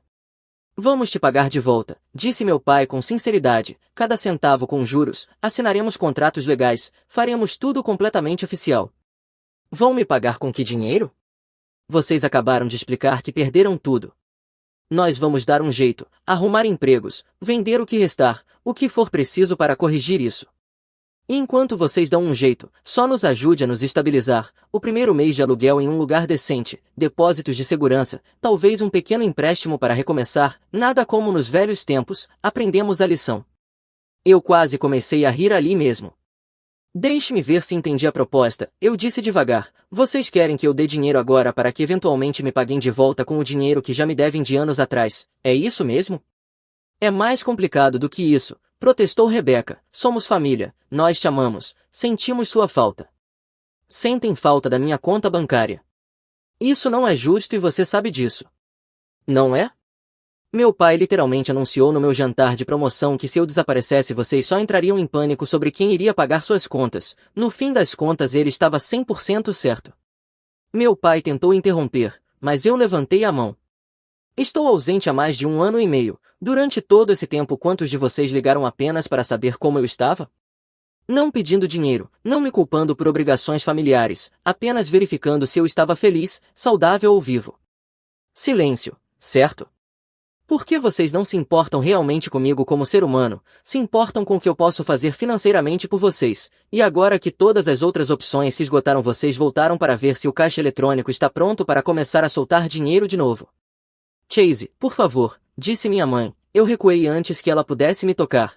Vamos te pagar de volta, disse meu pai com sinceridade, cada centavo com juros, assinaremos contratos legais, faremos tudo completamente oficial. Vão me pagar com que dinheiro? Vocês acabaram de explicar que perderam tudo. Nós vamos dar um jeito, arrumar empregos, vender o que restar, o que for preciso para corrigir isso. E enquanto vocês dão um jeito, só nos ajude a nos estabilizar, o primeiro mês de aluguel em um lugar decente, depósitos de segurança, talvez um pequeno empréstimo para recomeçar, nada como nos velhos tempos, aprendemos a lição. Eu quase comecei a rir ali mesmo. Deixe-me ver se entendi a proposta, eu disse devagar, vocês querem que eu dê dinheiro agora para que eventualmente me paguem de volta com o dinheiro que já me devem de anos atrás, é isso mesmo? É mais complicado do que isso. Protestou Rebecca. Somos família, nós te amamos, sentimos sua falta. Sentem falta da minha conta bancária. Isso não é justo e você sabe disso. Não é? Meu pai literalmente anunciou no meu jantar de promoção que se eu desaparecesse vocês só entrariam em pânico sobre quem iria pagar suas contas. No fim das contas ele estava 100% certo. Meu pai tentou interromper, mas eu levantei a mão. Estou ausente há mais de 1 ano e meio. Durante todo esse tempo quantos de vocês ligaram apenas para saber como eu estava? Não pedindo dinheiro, não me culpando por obrigações familiares, apenas verificando se eu estava feliz, saudável ou vivo. Silêncio, certo? Por que vocês não se importam realmente comigo como ser humano, se importam com o que eu posso fazer financeiramente por vocês, e agora que todas as outras opções se esgotaram vocês voltaram para ver se o caixa eletrônico está pronto para começar a soltar dinheiro de novo? Chase, por favor, disse minha mãe, eu recuei antes que ela pudesse me tocar.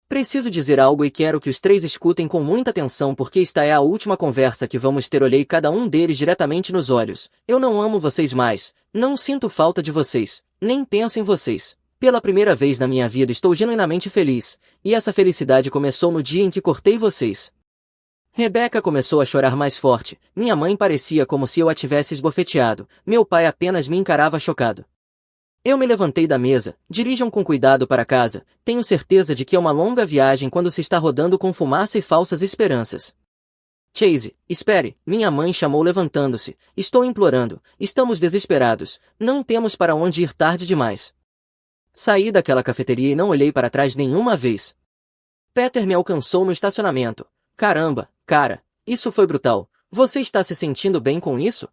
Preciso dizer algo e quero que os três escutem com muita atenção porque esta é a última conversa que vamos ter. Olhei cada um deles diretamente nos olhos. Eu não amo vocês mais, não sinto falta de vocês, nem penso em vocês. Pela primeira vez na minha vida estou genuinamente feliz, e essa felicidade começou no dia em que cortei vocês. Rebecca começou a chorar mais forte, minha mãe parecia como se eu a tivesse esbofeteado, meu pai apenas me encarava chocado. Eu me levantei da mesa, dirijam com cuidado para casa, tenho certeza de que é uma longa viagem quando se está rodando com fumaça e falsas esperanças. Chase, espere, minha mãe chamou levantando-se, estou implorando, estamos desesperados, não temos para onde ir tarde demais. Saí daquela cafeteria e não olhei para trás nenhuma vez. Peter me alcançou no estacionamento. Caramba, cara, isso foi brutal, você está se sentindo bem com isso?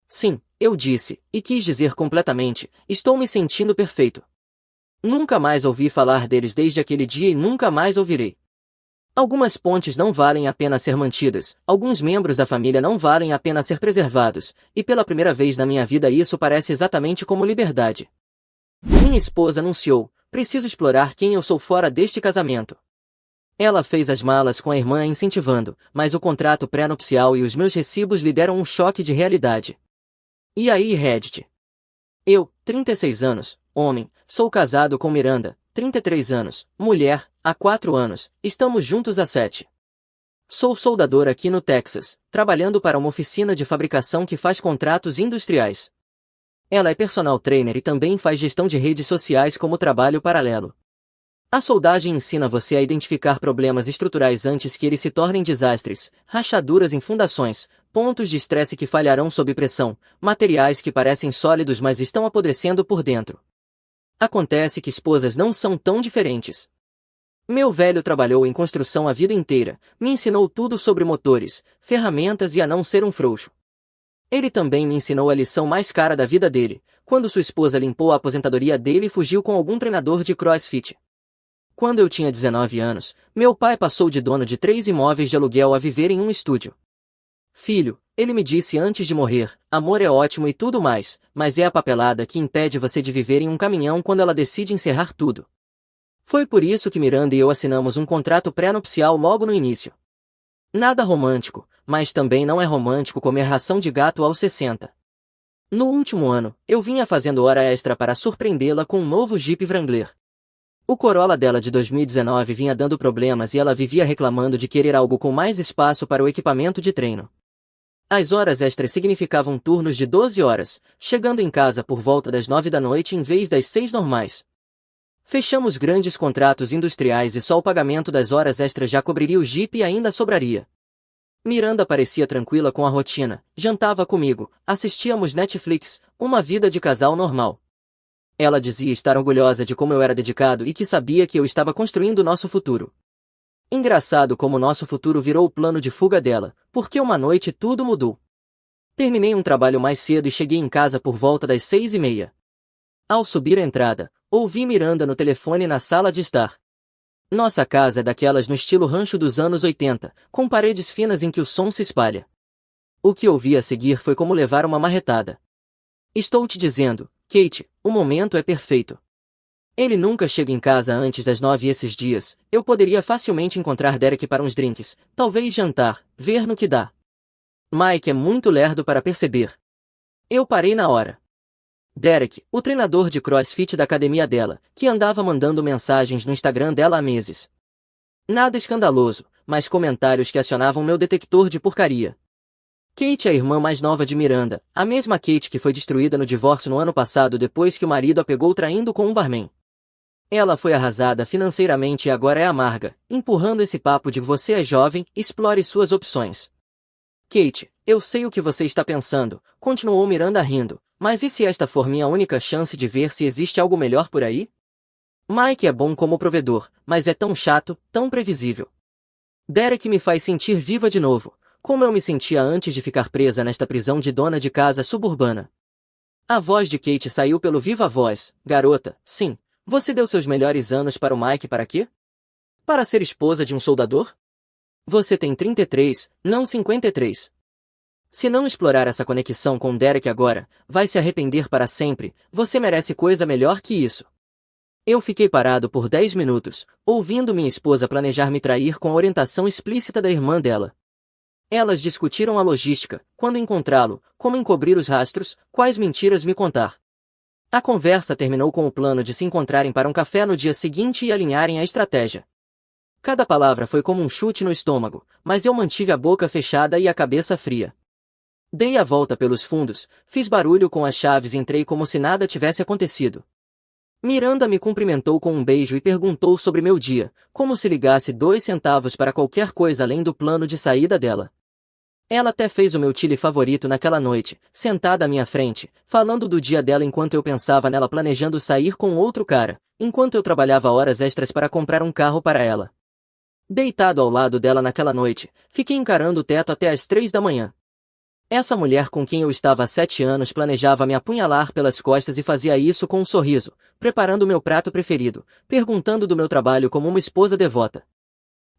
Sim, eu disse, e quis dizer completamente, estou me sentindo perfeito. Nunca mais ouvi falar deles desde aquele dia e nunca mais ouvirei. Algumas pontes não valem a pena ser mantidas, alguns membros da família não valem a pena ser preservados, e pela primeira vez na minha vida isso parece exatamente como liberdade. Minha esposa anunciou, preciso explorar quem eu sou fora deste casamento. Ela fez as malas com a irmã incentivando, mas o contrato pré-nupcial e os meus recibos lhe deram um choque de realidade. E aí, Reddit? Eu, 36 anos, homem, sou casado com Miranda, 33 anos, mulher, há 4 anos, estamos juntos há 7. Sou soldador aqui no Texas, trabalhando para uma oficina de fabricação que faz contratos industriais. Ela é personal trainer e também faz gestão de redes sociais como trabalho paralelo. A soldagem ensina você a identificar problemas estruturais antes que eles se tornem desastres, rachaduras em fundações, pontos de estresse que falharão sob pressão, materiais que parecem sólidos mas estão apodrecendo por dentro. Acontece que esposas não são tão diferentes. Meu velho trabalhou em construção a vida inteira, me ensinou tudo sobre motores, ferramentas e a não ser um frouxo. Ele também me ensinou a lição mais cara da vida dele, quando sua esposa limpou a aposentadoria dele e fugiu com algum treinador de CrossFit. Quando eu tinha 19 anos, meu pai passou de dono de 3 imóveis de aluguel a viver em um estúdio. Filho, ele me disse antes de morrer, amor é ótimo e tudo mais, mas é a papelada que impede você de viver em um caminhão quando ela decide encerrar tudo. Foi por isso que Miranda e eu assinamos um contrato pré-nupcial logo no início. Nada romântico, mas também não é romântico comer ração de gato aos 60. No último ano, eu vinha fazendo hora extra para surpreendê-la com um novo Jeep Wrangler. O Corolla dela de 2019 vinha dando problemas e ela vivia reclamando de querer algo com mais espaço para o equipamento de treino. As horas extras significavam turnos de 12 horas, chegando em casa por volta das 9 da noite em vez das 6 normais. Fechamos grandes contratos industriais e só o pagamento das horas extras já cobriria o Jeep e ainda sobraria. Miranda parecia tranquila com a rotina, jantava comigo, assistíamos Netflix, uma vida de casal normal. Ela dizia estar orgulhosa de como eu era dedicado e que sabia que eu estava construindo nosso futuro. Engraçado como nosso futuro virou o plano de fuga dela, porque uma noite tudo mudou. Terminei um trabalho mais cedo e cheguei em casa por volta das 6:30. Ao subir a entrada, ouvi Miranda no telefone na sala de estar. Nossa casa é daquelas no estilo rancho dos anos 80, com paredes finas em que o som se espalha. O que ouvi a seguir foi como levar uma marretada. Estou te dizendo, Kate, o momento é perfeito. Ele nunca chega em casa antes das 9 esses dias, eu poderia facilmente encontrar Derek para uns drinks, talvez jantar, ver no que dá. Mike é muito lerdo para perceber. Eu parei na hora. Derek, o treinador de CrossFit da academia dela, que andava mandando mensagens no Instagram dela há meses. Nada escandaloso, mas comentários que acionavam meu detector de porcaria. Kate é a irmã mais nova de Miranda, a mesma Kate que foi destruída no divórcio no ano passado depois que o marido a pegou traindo com um barman. Ela foi arrasada financeiramente e agora é amarga, empurrando esse papo de você é jovem, explore suas opções. Kate, eu sei o que você está pensando, continuou Miranda rindo, mas e se esta for minha única chance de ver se existe algo melhor por aí? Mike é bom como provedor, mas é tão chato, tão previsível. Derek me faz sentir viva de novo, como eu me sentia antes de ficar presa nesta prisão de dona de casa suburbana. A voz de Kate saiu pelo viva voz, garota, sim, você deu seus melhores anos para o Mike para quê? Para ser esposa de um soldador? Você tem 33, não 53. Se não explorar essa conexão com Derek agora, vai se arrepender para sempre, você merece coisa melhor que isso. Eu fiquei parado por 10 minutos, ouvindo minha esposa planejar me trair com a orientação explícita da irmã dela. Elas discutiram a logística, quando encontrá-lo, como encobrir os rastros, quais mentiras me contar. A conversa terminou com o plano de se encontrarem para um café no dia seguinte e alinharem a estratégia. Cada palavra foi como um chute no estômago, mas eu mantive a boca fechada e a cabeça fria. Dei a volta pelos fundos, fiz barulho com as chaves e entrei como se nada tivesse acontecido. Miranda me cumprimentou com um beijo e perguntou sobre meu dia, como se ligasse 2 centavos para qualquer coisa além do plano de saída dela. Ela até fez o meu chile favorito naquela noite, sentada à minha frente, falando do dia dela enquanto eu pensava nela planejando sair com outro cara, enquanto eu trabalhava horas extras para comprar um carro para ela. Deitado ao lado dela naquela noite, fiquei encarando o teto até às 3 da manhã. Essa mulher com quem eu estava há 7 anos planejava me apunhalar pelas costas e fazia isso com um sorriso, preparando meu prato preferido, perguntando do meu trabalho como uma esposa devota.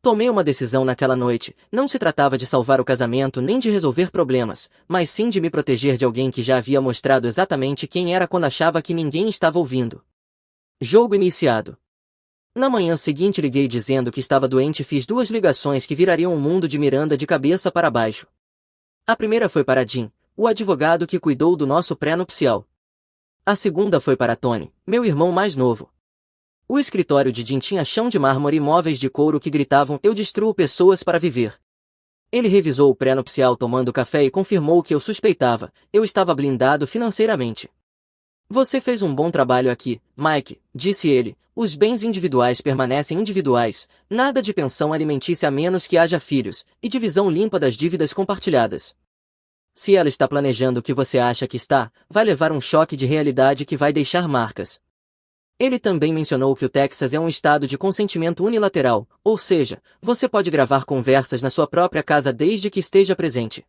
Tomei uma decisão naquela noite, não se tratava de salvar o casamento nem de resolver problemas, mas sim de me proteger de alguém que já havia mostrado exatamente quem era quando achava que ninguém estava ouvindo. Jogo iniciado. Na manhã seguinte liguei dizendo que estava doente e fiz 2 ligações que virariam o mundo de Miranda de cabeça para baixo. A primeira foi para Jim, o advogado que cuidou do nosso pré-nupcial. A segunda foi para Tony, meu irmão mais novo. O escritório de Jim tinha chão de mármore e móveis de couro que gritavam "Eu destruo pessoas para viver". Ele revisou o pré-nupcial tomando café e confirmou o que eu suspeitava, eu estava blindado financeiramente. Você fez um bom trabalho aqui, Mike, disse ele, os bens individuais permanecem individuais, nada de pensão alimentícia a menos que haja filhos, e divisão limpa das dívidas compartilhadas. Se ela está planejando o que você acha que está, vai levar um choque de realidade que vai deixar marcas. Ele também mencionou que o Texas é um estado de consentimento unilateral, ou seja, você pode gravar conversas na sua própria casa desde que esteja presente.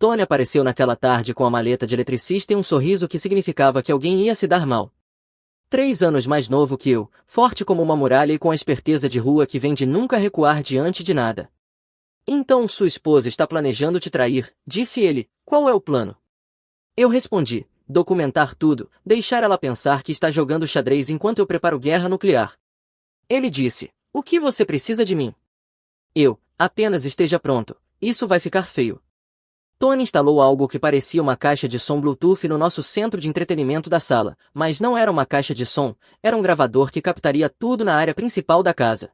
Tony apareceu naquela tarde com a maleta de eletricista e um sorriso que significava que alguém ia se dar mal. 3 anos mais novo que eu, forte como uma muralha e com a esperteza de rua que vem de nunca recuar diante de nada. Então sua esposa está planejando te trair, disse ele. Qual é o plano? Eu respondi, documentar tudo, deixar ela pensar que está jogando xadrez enquanto eu preparo guerra nuclear. Ele disse, o que você precisa de mim? Eu, apenas esteja pronto, isso vai ficar feio. Tony instalou algo que parecia uma caixa de som Bluetooth no nosso centro de entretenimento da sala, mas não era uma caixa de som, era um gravador que captaria tudo na área principal da casa.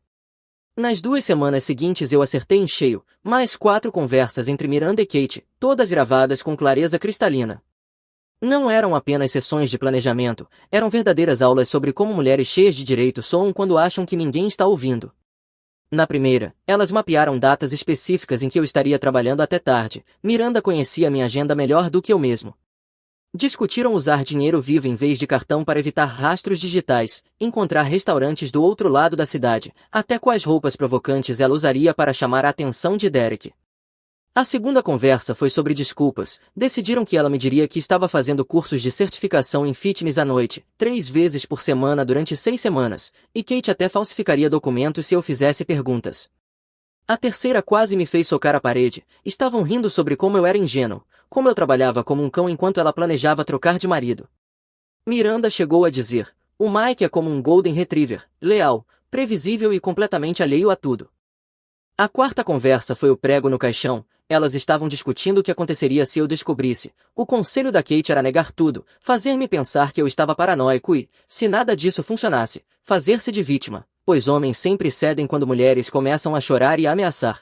Nas 2 semanas seguintes eu acertei em cheio, mais 4 conversas entre Miranda e Kate, todas gravadas com clareza cristalina. Não eram apenas sessões de planejamento, eram verdadeiras aulas sobre como mulheres cheias de direito soam quando acham que ninguém está ouvindo. Na primeira, elas mapearam datas específicas em que eu estaria trabalhando até tarde. Miranda conhecia minha agenda melhor do que eu mesmo. Discutiram usar dinheiro vivo em vez de cartão para evitar rastros digitais, encontrar restaurantes do outro lado da cidade, até quais roupas provocantes ela usaria para chamar a atenção de Derek. A segunda conversa foi sobre desculpas. Decidiram que ela me diria que estava fazendo cursos de certificação em fitness à noite, 3 vezes por semana durante 6 semanas, e Kate até falsificaria documentos se eu fizesse perguntas. A terceira quase me fez socar a parede. Estavam rindo sobre como eu era ingênuo, como eu trabalhava como um cão enquanto ela planejava trocar de marido. Miranda chegou a dizer, o Mike é como um Golden Retriever, leal, previsível e completamente alheio a tudo. A quarta conversa foi o prego no caixão. Elas estavam discutindo o que aconteceria se eu descobrisse. O conselho da Kate era negar tudo, fazer-me pensar que eu estava paranoico e, se nada disso funcionasse, fazer-se de vítima, pois homens sempre cedem quando mulheres começam a chorar e a ameaçar.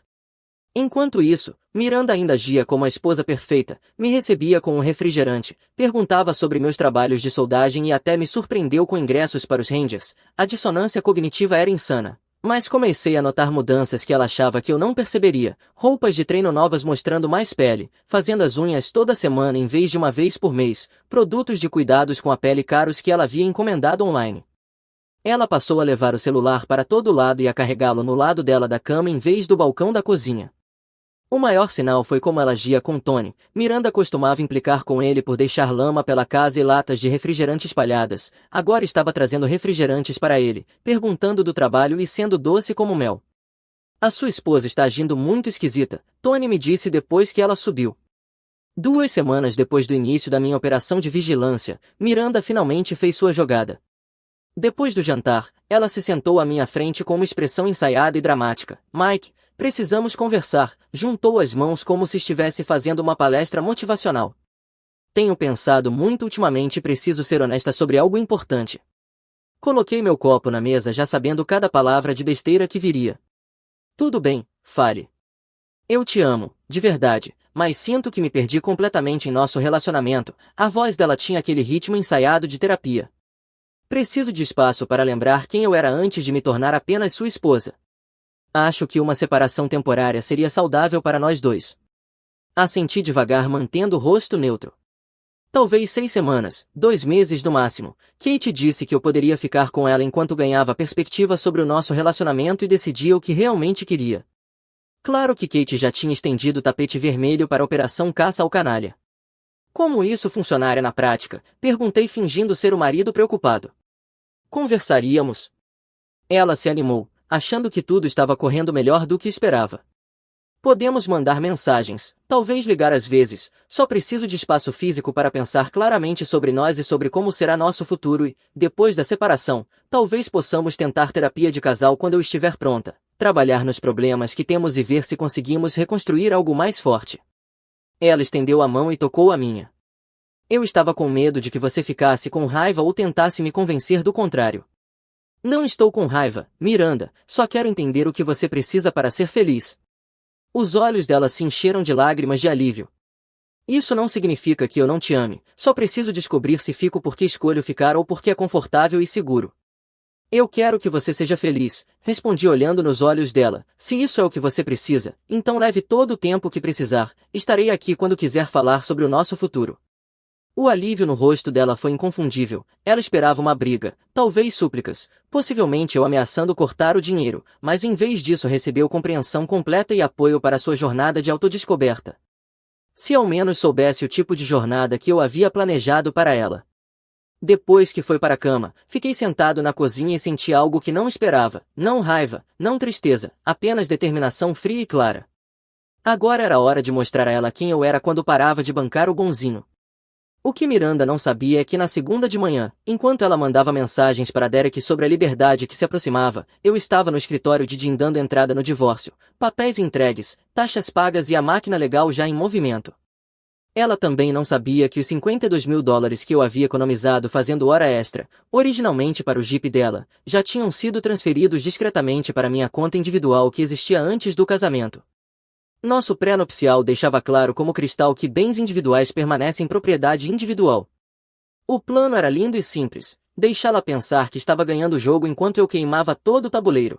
Enquanto isso, Miranda ainda agia como a esposa perfeita, me recebia com um refrigerante, perguntava sobre meus trabalhos de soldagem e até me surpreendeu com ingressos para os Rangers. A dissonância cognitiva era insana. Mas comecei a notar mudanças que ela achava que eu não perceberia, roupas de treino novas mostrando mais pele, fazendo as unhas toda semana em vez de uma vez por mês, produtos de cuidados com a pele caros que ela havia encomendado online. Ela passou a levar o celular para todo lado e a carregá-lo no lado dela da cama em vez do balcão da cozinha. O maior sinal foi como ela agia com Tony. Miranda costumava implicar com ele por deixar lama pela casa e latas de refrigerante espalhadas. Agora estava trazendo refrigerantes para ele, perguntando do trabalho e sendo doce como mel. A sua esposa está agindo muito esquisita, Tony me disse depois que ela subiu. 2 semanas depois do início da minha operação de vigilância, Miranda finalmente fez sua jogada. Depois do jantar, ela se sentou à minha frente com uma expressão ensaiada e dramática. Mike, precisamos conversar, juntou as mãos como se estivesse fazendo uma palestra motivacional. Tenho pensado muito ultimamente e preciso ser honesta sobre algo importante. Coloquei meu copo na mesa já sabendo cada palavra de besteira que viria. Tudo bem, fale. Eu te amo, de verdade, mas sinto que me perdi completamente em nosso relacionamento. A voz dela tinha aquele ritmo ensaiado de terapia. Preciso de espaço para lembrar quem eu era antes de me tornar apenas sua esposa. Acho que uma separação temporária seria saudável para nós dois. Assenti devagar mantendo o rosto neutro. Talvez 6 semanas, 2 meses no máximo. Kate disse que eu poderia ficar com ela enquanto ganhava perspectiva sobre o nosso relacionamento e decidia o que realmente queria. Claro que Kate já tinha estendido o tapete vermelho para a operação caça ao canalha. Como isso funcionaria na prática? Perguntei fingindo ser o marido preocupado. Conversaríamos. Ela se animou, achando que tudo estava correndo melhor do que esperava. Podemos mandar mensagens, talvez ligar às vezes, só preciso de espaço físico para pensar claramente sobre nós e sobre como será nosso futuro e, depois da separação, talvez possamos tentar terapia de casal quando eu estiver pronta, trabalhar nos problemas que temos e ver se conseguimos reconstruir algo mais forte. Ela estendeu a mão e tocou a minha. Eu estava com medo de que você ficasse com raiva ou tentasse me convencer do contrário. Não estou com raiva, Miranda, só quero entender o que você precisa para ser feliz. Os olhos dela se encheram de lágrimas de alívio. Isso não significa que eu não te ame, só preciso descobrir se fico porque escolho ficar ou porque é confortável e seguro. Eu quero que você seja feliz, respondi olhando nos olhos dela. Se isso é o que você precisa, então leve todo o tempo que precisar, estarei aqui quando quiser falar sobre o nosso futuro. O alívio no rosto dela foi inconfundível. Ela esperava uma briga, talvez súplicas, possivelmente eu ameaçando cortar o dinheiro, mas em vez disso recebeu compreensão completa e apoio para sua jornada de autodescoberta. Se ao menos soubesse o tipo de jornada que eu havia planejado para ela. Depois que foi para a cama, fiquei sentado na cozinha e senti algo que não esperava, não raiva, não tristeza, apenas determinação fria e clara. Agora era hora de mostrar a ela quem eu era quando parava de bancar o bonzinho. O que Miranda não sabia é que na segunda de manhã, enquanto ela mandava mensagens para Derek sobre a liberdade que se aproximava, eu estava no escritório de Jim dando entrada no divórcio, papéis entregues, taxas pagas e a máquina legal já em movimento. Ela também não sabia que os $52.000 que eu havia economizado fazendo hora extra, originalmente para o Jeep dela, já tinham sido transferidos discretamente para minha conta individual que existia antes do casamento. Nosso pré-nupcial deixava claro como cristal que bens individuais permanecem propriedade individual. O plano era lindo e simples, deixá-la pensar que estava ganhando o jogo enquanto eu queimava todo o tabuleiro.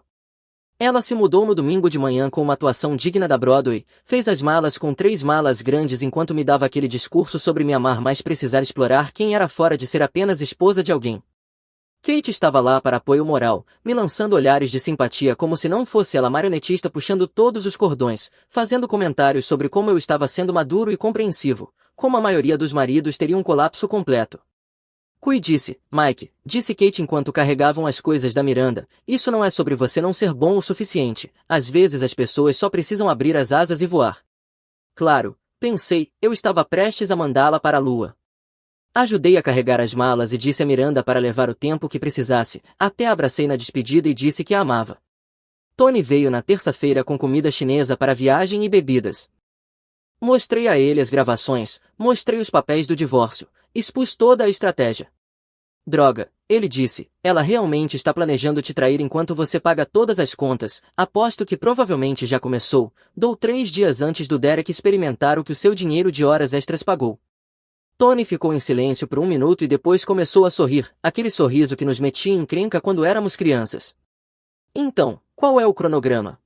Ela se mudou no domingo de manhã com uma atuação digna da Broadway, fez as malas com 3 malas grandes enquanto me dava aquele discurso sobre me amar mas precisar explorar quem era fora de ser apenas esposa de alguém. Kate estava lá para apoio moral, me lançando olhares de simpatia como se não fosse ela marionetista puxando todos os cordões, fazendo comentários sobre como eu estava sendo maduro e compreensivo, como a maioria dos maridos teria um colapso completo. Cuide-se, Mike, disse Kate enquanto carregavam as coisas da Miranda, isso não é sobre você não ser bom o suficiente, às vezes as pessoas só precisam abrir as asas e voar. Claro, pensei, eu estava prestes a mandá-la para a lua. Ajudei a carregar as malas e disse a Miranda para levar o tempo que precisasse, até a abracei na despedida e disse que a amava. Tony veio na terça-feira com comida chinesa para a viagem e bebidas. Mostrei a ele as gravações, mostrei os papéis do divórcio, expus toda a estratégia. Droga, ele disse, ela realmente está planejando te trair enquanto você paga todas as contas, aposto que provavelmente já começou, dou 3 dias antes do Derek experimentar o que o seu dinheiro de horas extras pagou. Tony ficou em silêncio por 1 minuto e depois começou a sorrir, aquele sorriso que nos metia em encrenca quando éramos crianças. Então, qual é o cronograma?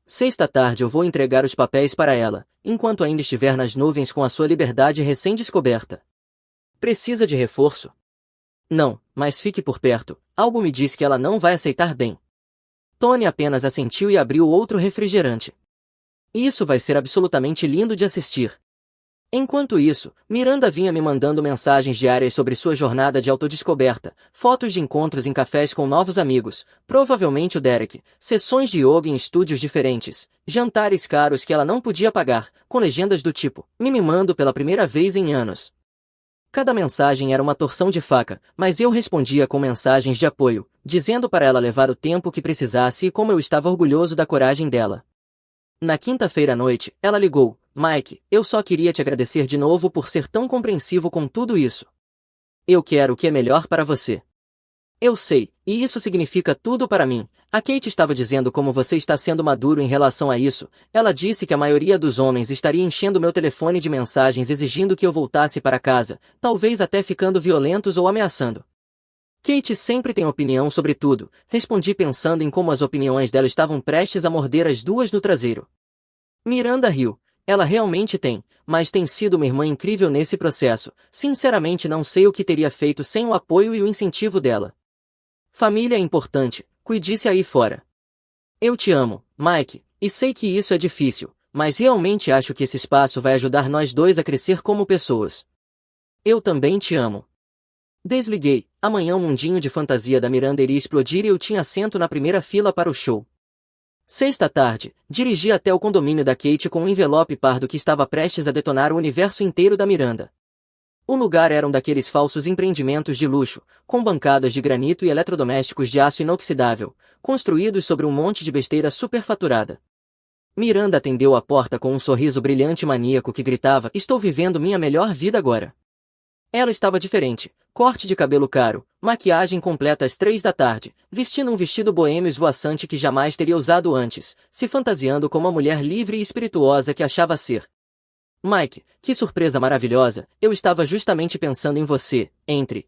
Sexta tarde eu vou entregar os papéis para ela, enquanto ainda estiver nas nuvens com a sua liberdade recém-descoberta. Precisa de reforço? Não, mas fique por perto, algo me diz que ela não vai aceitar bem. Tony apenas assentiu e abriu outro refrigerante. Isso vai ser absolutamente lindo de assistir. Enquanto isso, Miranda vinha me mandando mensagens diárias sobre sua jornada de autodescoberta, fotos de encontros em cafés com novos amigos, provavelmente o Derek, sessões de yoga em estúdios diferentes, jantares caros que ela não podia pagar, com legendas do tipo, me mimando pela primeira vez em anos. Cada mensagem era uma torção de faca, mas eu respondia com mensagens de apoio, dizendo para ela levar o tempo que precisasse e como eu estava orgulhoso da coragem dela. Na quinta-feira à noite, ela ligou. Mike, eu só queria te agradecer de novo por ser tão compreensivo com tudo isso. Eu quero o que é melhor para você. Eu sei, e isso significa tudo para mim. A Kate estava dizendo como você está sendo maduro em relação a isso. Ela disse que a maioria dos homens estaria enchendo meu telefone de mensagens exigindo que eu voltasse para casa, talvez até ficando violentos ou ameaçando. Kate sempre tem opinião sobre tudo, respondi pensando em como as opiniões dela estavam prestes a morder as duas no traseiro. Miranda riu. Ela realmente tem, mas tem sido uma irmã incrível nesse processo. Sinceramente não sei o que teria feito sem o apoio e o incentivo dela. Família é importante, cuide-se aí fora. Eu te amo, Mike, e sei que isso é difícil, mas realmente acho que esse espaço vai ajudar nós dois a crescer como pessoas. Eu também te amo. Desliguei. Amanhã o mundinho de fantasia da Miranda iria explodir e eu tinha assento na primeira fila para o show. Sexta tarde, dirigi até o condomínio da Kate com um envelope pardo que estava prestes a detonar o universo inteiro da Miranda. O lugar era um daqueles falsos empreendimentos de luxo, com bancadas de granito e eletrodomésticos de aço inoxidável, construídos sobre um monte de besteira superfaturada. Miranda atendeu a porta com um sorriso brilhante e maníaco que gritava: "Estou vivendo minha melhor vida agora." Ela estava diferente, corte de cabelo caro, maquiagem completa às 3 da tarde, vestindo um vestido boêmio esvoaçante que jamais teria usado antes, se fantasiando como a mulher livre e espirituosa que achava ser. Mike, que surpresa maravilhosa, eu estava justamente pensando em você,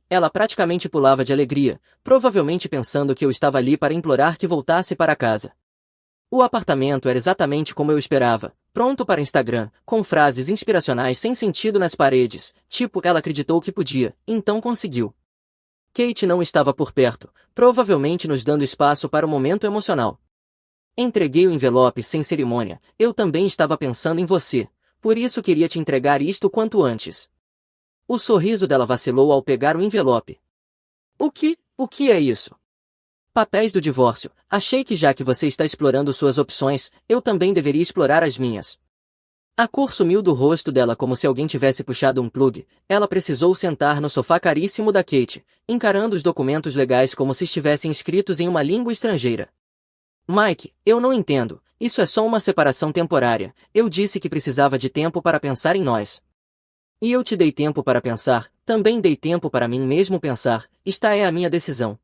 ela praticamente pulava de alegria, provavelmente pensando que eu estava ali para implorar que voltasse para casa. O apartamento era exatamente como eu esperava, pronto para Instagram, com frases inspiracionais sem sentido nas paredes, tipo, ela acreditou que podia, então conseguiu. Kate não estava por perto, provavelmente nos dando espaço para o momento emocional. Entreguei o envelope sem cerimônia, eu também estava pensando em você. Por isso queria te entregar isto quanto antes. O sorriso dela vacilou ao pegar o envelope. O que? O que é isso? Papéis do divórcio. Achei que já que você está explorando suas opções, eu também deveria explorar as minhas. A cor sumiu do rosto dela como se alguém tivesse puxado um plug. Ela precisou sentar no sofá caríssimo da Kate, encarando os documentos legais como se estivessem escritos em uma língua estrangeira. Mike, eu não entendo. Isso é só uma separação temporária. Eu disse que precisava de tempo para pensar em nós. E eu te dei tempo para pensar, também dei tempo para mim mesmo pensar. Esta é a minha decisão.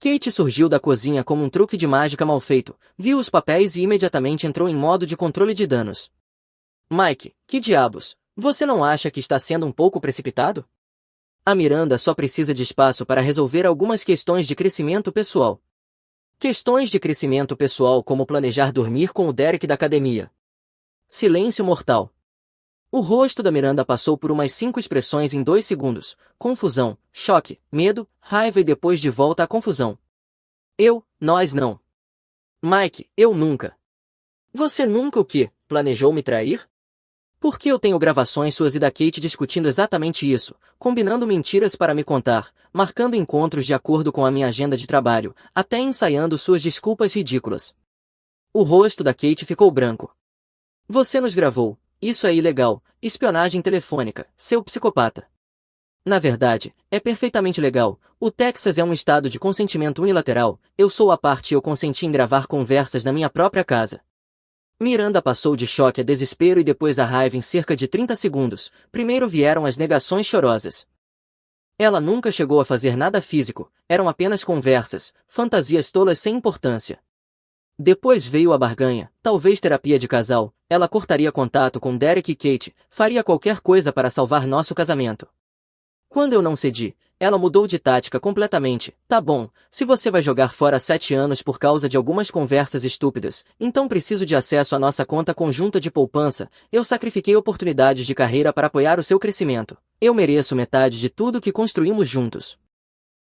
Kate surgiu da cozinha como um truque de mágica mal feito, viu os papéis e imediatamente entrou em modo de controle de danos. Mike, que diabos? Você não acha que está sendo um pouco precipitado? A Miranda só precisa de espaço para resolver algumas questões de crescimento pessoal. Questões de crescimento pessoal como planejar dormir com o Derek da academia. Silêncio mortal. O rosto da Miranda passou por umas 5 expressões em 2 segundos. Confusão, choque, medo, raiva e depois de volta à confusão. Nós não. Mike, eu nunca. Você nunca o quê? Planejou me trair? Porque eu tenho gravações suas e da Kate discutindo exatamente isso, combinando mentiras para me contar, marcando encontros de acordo com a minha agenda de trabalho, até ensaiando suas desculpas ridículas. O rosto da Kate ficou branco. Você nos gravou. Isso é ilegal. Espionagem telefônica, seu psicopata. Na verdade, é perfeitamente legal. O Texas é um estado de consentimento unilateral. Eu sou a parte e eu consenti em gravar conversas na minha própria casa. Miranda passou de choque a desespero e depois a raiva em cerca de 30 segundos. Primeiro vieram as negações chorosas. Ela nunca chegou a fazer nada físico, eram apenas conversas, fantasias tolas sem importância. Depois veio a barganha, talvez terapia de casal, ela cortaria contato com Derek e Kate, faria qualquer coisa para salvar nosso casamento. Quando eu não cedi, ela mudou de tática completamente. Tá bom, se você vai jogar fora 7 anos por causa de algumas conversas estúpidas, então preciso de acesso à nossa conta conjunta de poupança. Eu sacrifiquei oportunidades de carreira para apoiar o seu crescimento. Eu mereço metade de tudo que construímos juntos.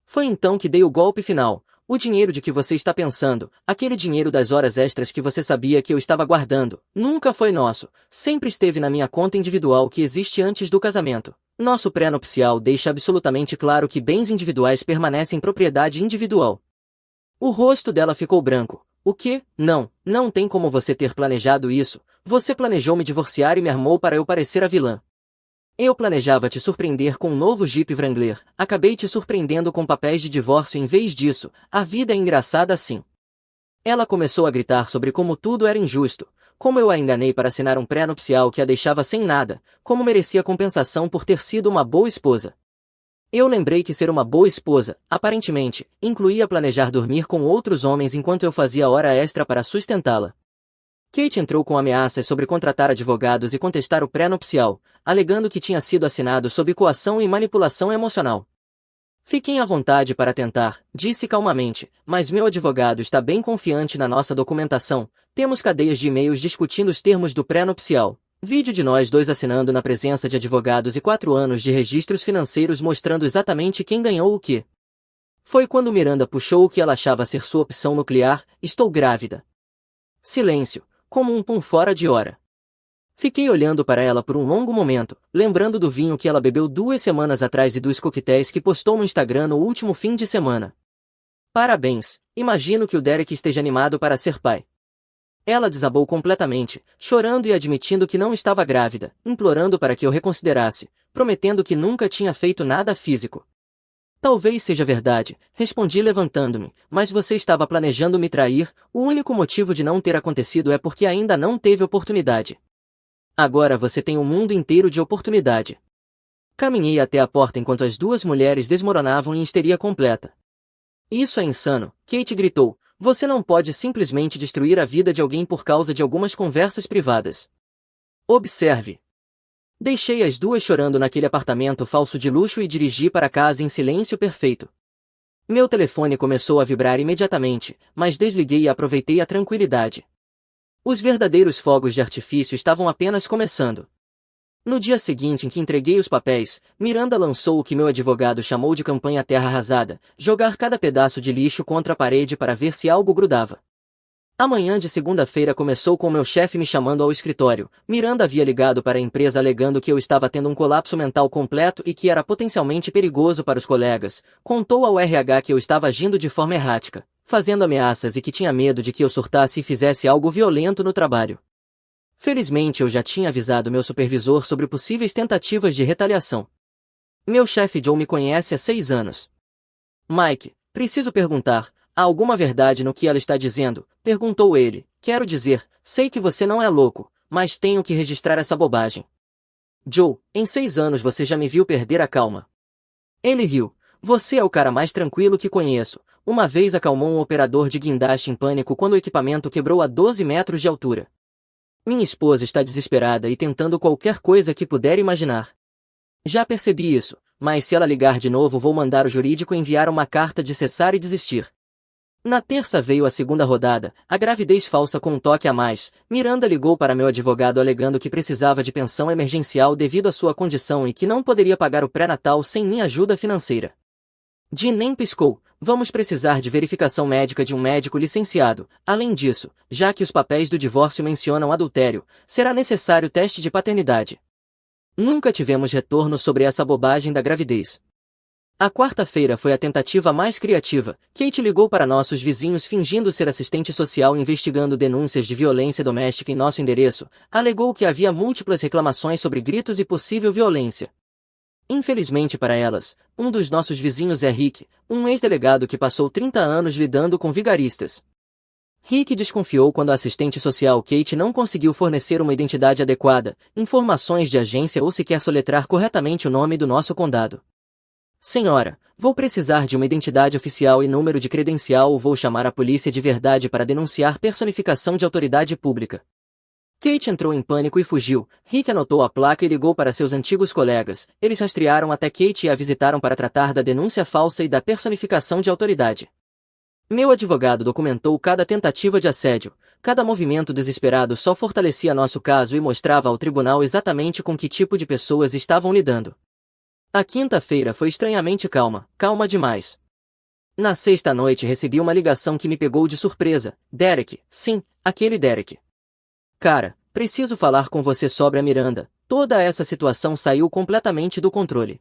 Foi então que dei o golpe final. O dinheiro de que você está pensando, aquele dinheiro das horas extras que você sabia que eu estava guardando, nunca foi nosso, sempre esteve na minha conta individual que existe antes do casamento. Nosso pré-nupcial deixa absolutamente claro que bens individuais permanecem propriedade individual. O rosto dela ficou branco. O quê? Não tem como você ter planejado isso. Você planejou me divorciar e me armou para eu parecer a vilã. Eu planejava te surpreender com um novo Jeep Wrangler, acabei te surpreendendo com papéis de divórcio em vez disso, a vida é engraçada assim. Ela começou a gritar sobre como tudo era injusto, como eu a enganei para assinar um pré-nupcial que a deixava sem nada, como merecia compensação por ter sido uma boa esposa. Eu lembrei que ser uma boa esposa, aparentemente, incluía planejar dormir com outros homens enquanto eu fazia hora extra para sustentá-la. Kate entrou com ameaças sobre contratar advogados e contestar o pré-nupcial, alegando que tinha sido assinado sob coação e manipulação emocional. Fiquem à vontade para tentar, disse calmamente, mas meu advogado está bem confiante na nossa documentação, temos cadeias de e-mails discutindo os termos do pré-nupcial, vídeo de nós dois assinando na presença de advogados e 4 anos de registros financeiros mostrando exatamente quem ganhou o quê. Foi quando Miranda puxou o que ela achava ser sua opção nuclear, estou grávida. Silêncio. Como um pum fora de hora. Fiquei olhando para ela por um longo momento, lembrando do vinho que ela bebeu 2 semanas atrás e dos coquetéis que postou no Instagram no último fim de semana. Parabéns, imagino que o Derek esteja animado para ser pai. Ela desabou completamente, chorando e admitindo que não estava grávida, implorando para que eu reconsiderasse, prometendo que nunca tinha feito nada físico. Talvez seja verdade, respondi levantando-me, mas você estava planejando me trair, o único motivo de não ter acontecido é porque ainda não teve oportunidade. Agora você tem um mundo inteiro de oportunidade. Caminhei até a porta enquanto as 2 mulheres desmoronavam em histeria completa. Isso é insano, Kate gritou, você não pode simplesmente destruir a vida de alguém por causa de algumas conversas privadas. Observe. Deixei as 2 chorando naquele apartamento falso de luxo e dirigi para casa em silêncio perfeito. Meu telefone começou a vibrar imediatamente, mas desliguei e aproveitei a tranquilidade. Os verdadeiros fogos de artifício estavam apenas começando. No dia seguinte em que entreguei os papéis, Miranda lançou o que meu advogado chamou de campanha terra arrasada, jogar cada pedaço de lixo contra a parede para ver se algo grudava. A manhã de segunda-feira começou com meu chefe me chamando ao escritório. Miranda havia ligado para a empresa alegando que eu estava tendo um colapso mental completo e que era potencialmente perigoso para os colegas. Contou ao RH que eu estava agindo de forma errática, fazendo ameaças e que tinha medo de que eu surtasse e fizesse algo violento no trabalho. Felizmente eu já tinha avisado meu supervisor sobre possíveis tentativas de retaliação. Meu chefe Joe me conhece há 6 anos. Mike, preciso perguntar, há alguma verdade no que ela está dizendo? Perguntou ele. Quero dizer, sei que você não é louco, mas tenho que registrar essa bobagem. Joe, em 6 anos você já me viu perder a calma. Ele riu. Você é o cara mais tranquilo que conheço. Uma vez acalmou um operador de guindaste em pânico quando o equipamento quebrou a 12 metros de altura. Minha esposa está desesperada e tentando qualquer coisa que puder imaginar. Já percebi isso, mas se ela ligar de novo vou mandar o jurídico enviar uma carta de cessar e desistir. Na terça veio a segunda rodada, a gravidez falsa com um toque a mais. Miranda ligou para meu advogado alegando que precisava de pensão emergencial devido à sua condição e que não poderia pagar o pré-natal sem minha ajuda financeira. Jean nem piscou. Vamos precisar de verificação médica de um médico licenciado. Além disso, já que os papéis do divórcio mencionam adultério, será necessário teste de paternidade. Nunca tivemos retorno sobre essa bobagem da gravidez. A quarta-feira foi a tentativa mais criativa. Kate ligou para nossos vizinhos fingindo ser assistente social investigando denúncias de violência doméstica em nosso endereço. Alegou que havia múltiplas reclamações sobre gritos e possível violência. Infelizmente para elas, um dos nossos vizinhos é Rick, um ex-delegado que passou 30 anos lidando com vigaristas. Rick desconfiou quando a assistente social Kate não conseguiu fornecer uma identidade adequada, informações de agência ou sequer soletrar corretamente o nome do nosso condado. Senhora, vou precisar de uma identidade oficial e número de credencial ou vou chamar a polícia de verdade para denunciar personificação de autoridade pública. Kate entrou em pânico e fugiu. Rick anotou a placa e ligou para seus antigos colegas. Eles rastrearam até Kate e a visitaram para tratar da denúncia falsa e da personificação de autoridade. Meu advogado documentou cada tentativa de assédio. Cada movimento desesperado só fortalecia nosso caso e mostrava ao tribunal exatamente com que tipo de pessoas estavam lidando. A quinta-feira foi estranhamente calma, calma demais. Na sexta noite recebi uma ligação que me pegou de surpresa. Derek, sim, aquele Derek. Cara, preciso falar com você sobre a Miranda. Toda essa situação saiu completamente do controle.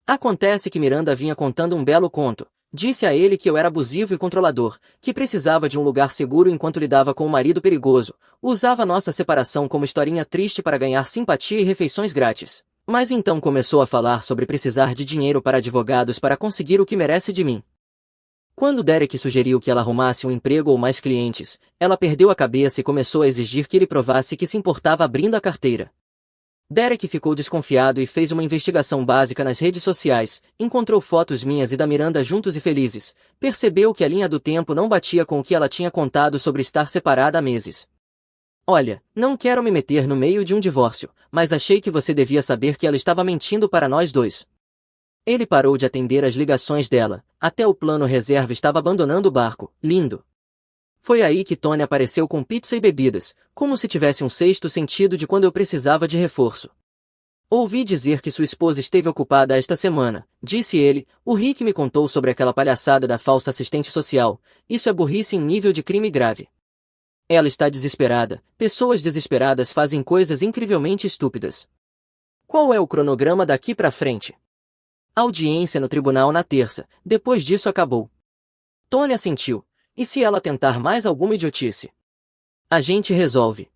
Acontece que Miranda vinha contando um belo conto. Disse a ele que eu era abusivo e controlador, que precisava de um lugar seguro enquanto lidava com um marido perigoso. Usava nossa separação como historinha triste para ganhar simpatia e refeições grátis. Mas então começou a falar sobre precisar de dinheiro para advogados para conseguir o que merece de mim. Quando Derek sugeriu que ela arrumasse um emprego ou mais clientes, ela perdeu a cabeça e começou a exigir que ele provasse que se importava abrindo a carteira. Derek ficou desconfiado e fez uma investigação básica nas redes sociais, encontrou fotos minhas e da Miranda juntos e felizes, percebeu que a linha do tempo não batia com o que ela tinha contado sobre estar separada há meses. Olha, não quero me meter no meio de um divórcio, mas achei que você devia saber que ela estava mentindo para nós dois. Ele parou de atender as ligações dela, até o plano reserva estava abandonando o barco, lindo. Foi aí que Tony apareceu com pizza e bebidas, como se tivesse um sexto sentido de quando eu precisava de reforço. Ouvi dizer que sua esposa esteve ocupada esta semana, disse ele. O Rick me contou sobre aquela palhaçada da falsa assistente social. Isso é burrice em nível de crime grave. Ela está desesperada. Pessoas desesperadas fazem coisas incrivelmente estúpidas. Qual é o cronograma daqui pra frente? Audiência no tribunal na terça. Depois disso acabou. Tony assentiu. E se ela tentar mais alguma idiotice? A gente resolve.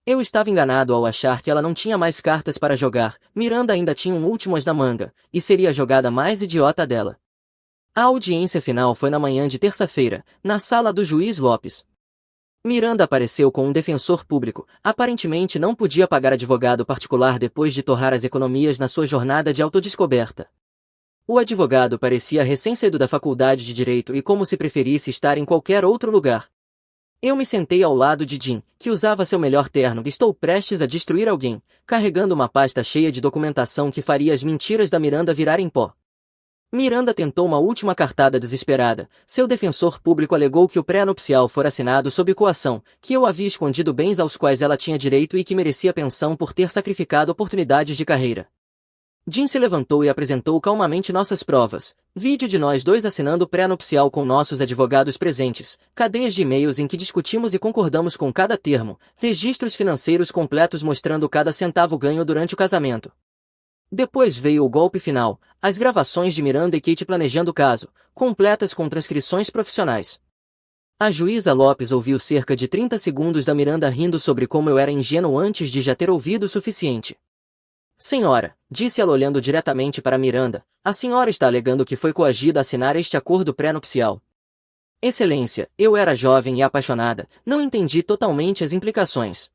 Eu estava enganado ao achar que ela não tinha mais cartas para jogar. Miranda ainda tinha um último as na manga, e seria a jogada mais idiota dela. A audiência final foi na manhã de terça-feira, na sala do juiz Lopes. Miranda apareceu com um defensor público. Aparentemente não podia pagar advogado particular depois de torrar as economias na sua jornada de autodescoberta. O advogado parecia recém-saído da faculdade de Direito e como se preferisse estar em qualquer outro lugar. Eu me sentei ao lado de Jim, que usava seu melhor terno e estou prestes a destruir alguém, carregando uma pasta cheia de documentação que faria as mentiras da Miranda virarem pó. Miranda tentou uma última cartada desesperada. Seu defensor público alegou que o pré-nupcial fora assinado sob coação, que eu havia escondido bens aos quais ela tinha direito e que merecia pensão por ter sacrificado oportunidades de carreira. Jim se levantou e apresentou calmamente nossas provas. Vídeo de nós dois assinando pré-nupcial com nossos advogados presentes, cadeias de e-mails em que discutimos e concordamos com cada termo, registros financeiros completos mostrando cada centavo ganho durante o casamento. Depois veio o golpe final, as gravações de Miranda e Kate planejando o caso, completas com transcrições profissionais. A juíza Lopes ouviu cerca de 30 segundos da Miranda rindo sobre como eu era ingênuo antes de já ter ouvido o suficiente. Senhora, disse ela olhando diretamente para Miranda, a senhora está alegando que foi coagida a assinar este acordo pré-nupcial. Excelência, eu era jovem e apaixonada, não entendi totalmente as implicações.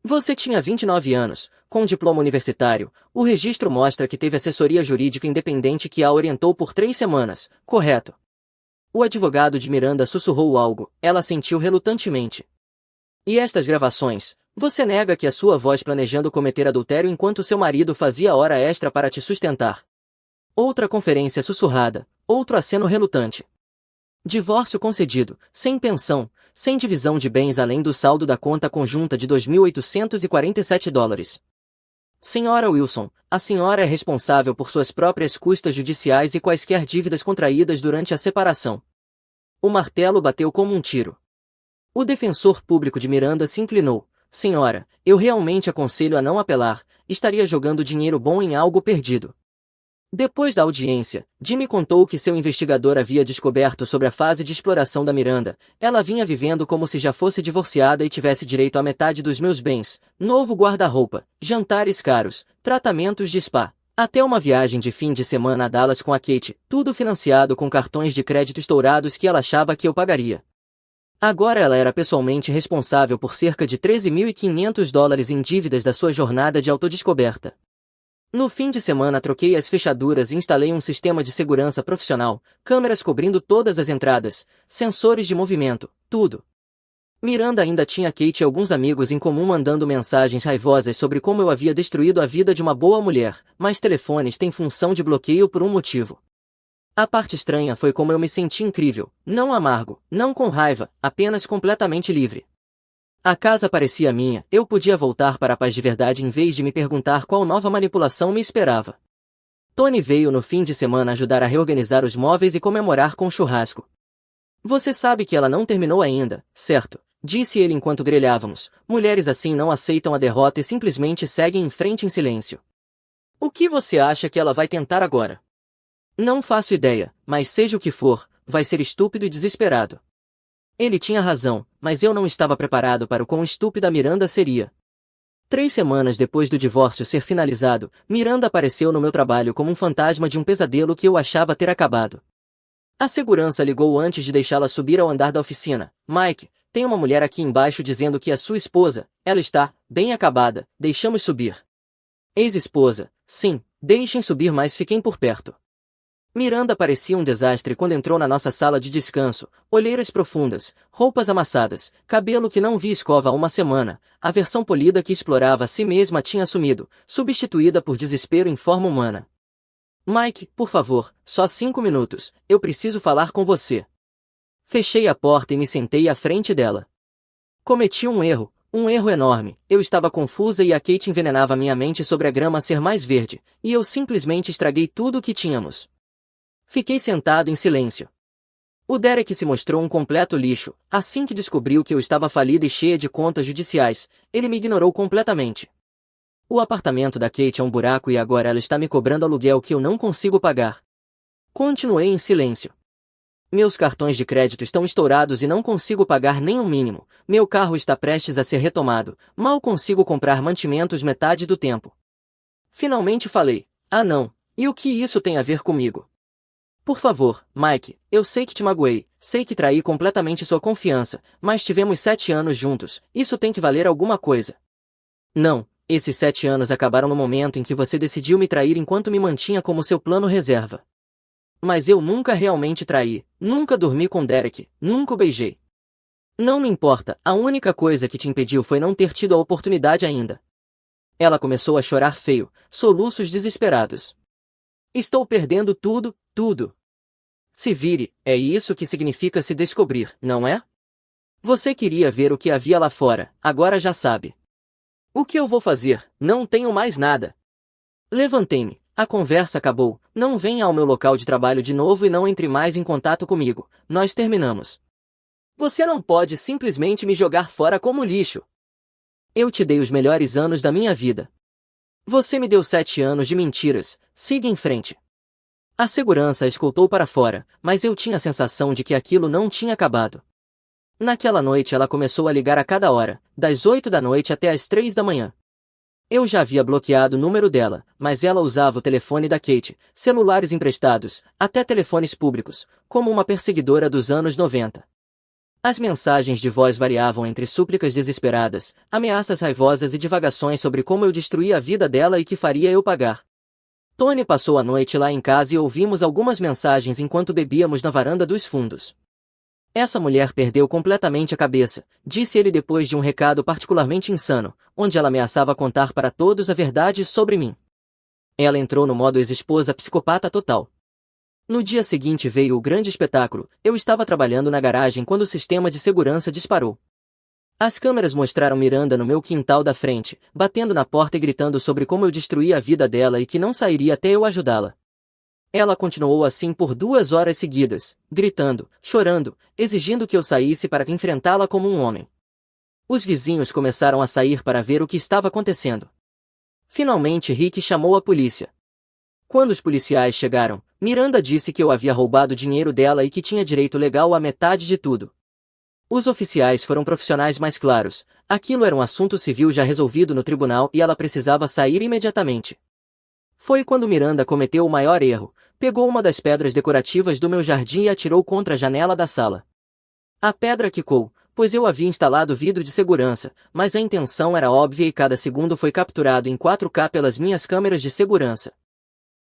Você tinha 29 anos, com diploma universitário, o registro mostra que teve assessoria jurídica independente que a orientou por 3 semanas, correto? O advogado de Miranda sussurrou algo, ela assentiu relutantemente. E estas gravações? Você nega que a sua voz planejando cometer adultério enquanto seu marido fazia hora extra para te sustentar. Outra conferência sussurrada, outro aceno relutante. Divórcio concedido, sem pensão, sem divisão de bens além do saldo da conta conjunta de $2.847. Senhora Wilson, a senhora é responsável por suas próprias custas judiciais e quaisquer dívidas contraídas durante a separação. O martelo bateu como um tiro. O defensor público de Miranda se inclinou. Senhora, eu realmente aconselho a não apelar, estaria jogando dinheiro bom em algo perdido. Depois da audiência, Jimmy contou que seu investigador havia descoberto sobre a fase de exploração da Miranda. Ela vinha vivendo como se já fosse divorciada e tivesse direito à metade dos meus bens, novo guarda-roupa, jantares caros, tratamentos de spa, até uma viagem de fim de semana a Dallas com a Kate, tudo financiado com cartões de crédito estourados que ela achava que eu pagaria. Agora ela era pessoalmente responsável por cerca de $13.500 em dívidas da sua jornada de autodescoberta. No fim de semana troquei as fechaduras e instalei um sistema de segurança profissional, câmeras cobrindo todas as entradas, sensores de movimento, tudo. Miranda ainda tinha Kate e alguns amigos em comum mandando mensagens raivosas sobre como eu havia destruído a vida de uma boa mulher, mas telefones têm função de bloqueio por um motivo. A parte estranha foi como eu me senti incrível, não amargo, não com raiva, apenas completamente livre. A casa parecia minha, eu podia voltar para a paz de verdade em vez de me perguntar qual nova manipulação me esperava. Tony veio no fim de semana ajudar a reorganizar os móveis e comemorar com churrasco. Você sabe que ela não terminou ainda, certo? Disse ele enquanto grelhávamos. Mulheres assim não aceitam a derrota e simplesmente seguem em frente em silêncio. O que você acha que ela vai tentar agora? Não faço ideia, mas seja o que for, vai ser estúpido e desesperado. Ele tinha razão, mas eu não estava preparado para o quão estúpida Miranda seria. 3 semanas depois do divórcio ser finalizado, Miranda apareceu no meu trabalho como um fantasma de um pesadelo que eu achava ter acabado. A segurança ligou antes de deixá-la subir ao andar da oficina. Mike, tem uma mulher aqui embaixo dizendo que é sua esposa, ela está, bem acabada, deixamos subir. Ex-esposa, sim, deixem subir mas fiquem por perto. Miranda parecia um desastre quando entrou na nossa sala de descanso, olheiras profundas, roupas amassadas, cabelo que não vi escova há uma semana, a versão polida que explorava a si mesma tinha sumido, substituída por desespero em forma humana. Mike, por favor, só 5 minutos, eu preciso falar com você. Fechei a porta e me sentei à frente dela. Cometi um erro enorme, eu estava confusa e a Kate envenenava minha mente sobre a grama ser mais verde, e eu simplesmente estraguei tudo o que tínhamos. Fiquei sentado em silêncio. O Derek se mostrou um completo lixo. Assim que descobriu que eu estava falida e cheia de contas judiciais, ele me ignorou completamente. O apartamento da Kate é um buraco e agora ela está me cobrando aluguel que eu não consigo pagar. Continuei em silêncio. Meus cartões de crédito estão estourados e não consigo pagar nem o mínimo. Meu carro está prestes a ser retomado. Mal consigo comprar mantimentos metade do tempo. Finalmente falei. Ah não, e o que isso tem a ver comigo? Por favor, Mike, eu sei que te magoei, sei que traí completamente sua confiança, mas tivemos 7 anos juntos, isso tem que valer alguma coisa. Não, esses 7 anos acabaram no momento em que você decidiu me trair enquanto me mantinha como seu plano reserva. Mas eu nunca realmente traí, nunca dormi com Derek, nunca o beijei. Não me importa, a única coisa que te impediu foi não ter tido a oportunidade ainda. Ela começou a chorar feio, soluços desesperados. Estou perdendo tudo, tudo. Se vire, é isso que significa se descobrir, não é? Você queria ver o que havia lá fora, agora já sabe. O que eu vou fazer? Não tenho mais nada. Levantei-me, A conversa acabou. Não venha ao meu local de trabalho de novo e não entre mais em contato comigo. Nós terminamos. Você não pode simplesmente me jogar fora como lixo. Eu te dei os melhores anos da minha vida. Você me deu 7 anos de mentiras. Siga em frente. A segurança a escoltou para fora, mas eu tinha a sensação de que aquilo não tinha acabado. Naquela noite ela começou a ligar a cada hora, das 8 da noite até as 3 da manhã. Eu já havia bloqueado o número dela, mas ela usava o telefone da Kate, celulares emprestados, até telefones públicos, como uma perseguidora dos anos 90. As mensagens de voz variavam entre súplicas desesperadas, ameaças raivosas e divagações sobre como eu destruía a vida dela e que faria eu pagar. Tony passou a noite lá em casa e ouvimos algumas mensagens enquanto bebíamos na varanda dos fundos. Essa mulher perdeu completamente a cabeça, disse ele depois de um recado particularmente insano, onde ela ameaçava contar para todos a verdade sobre mim. Ela entrou no modo ex-esposa psicopata total. No dia seguinte veio o grande espetáculo. Eu estava trabalhando na garagem quando o sistema de segurança disparou. As câmeras mostraram Miranda no meu quintal da frente, batendo na porta e gritando sobre como eu destruía a vida dela e que não sairia até eu ajudá-la. Ela continuou assim por 2 horas seguidas, gritando, chorando, exigindo que eu saísse para enfrentá-la como um homem. Os vizinhos começaram a sair para ver o que estava acontecendo. Finalmente Rick chamou a polícia. Quando os policiais chegaram, Miranda disse que eu havia roubado dinheiro dela e que tinha direito legal à metade de tudo. Os oficiais foram profissionais mais claros. Aquilo era um assunto civil já resolvido no tribunal e ela precisava sair imediatamente. Foi quando Miranda cometeu o maior erro. Pegou uma das pedras decorativas do meu jardim e atirou contra a janela da sala. A pedra quicou, pois eu havia instalado vidro de segurança, mas a intenção era óbvia e cada segundo foi capturado em 4K pelas minhas câmeras de segurança.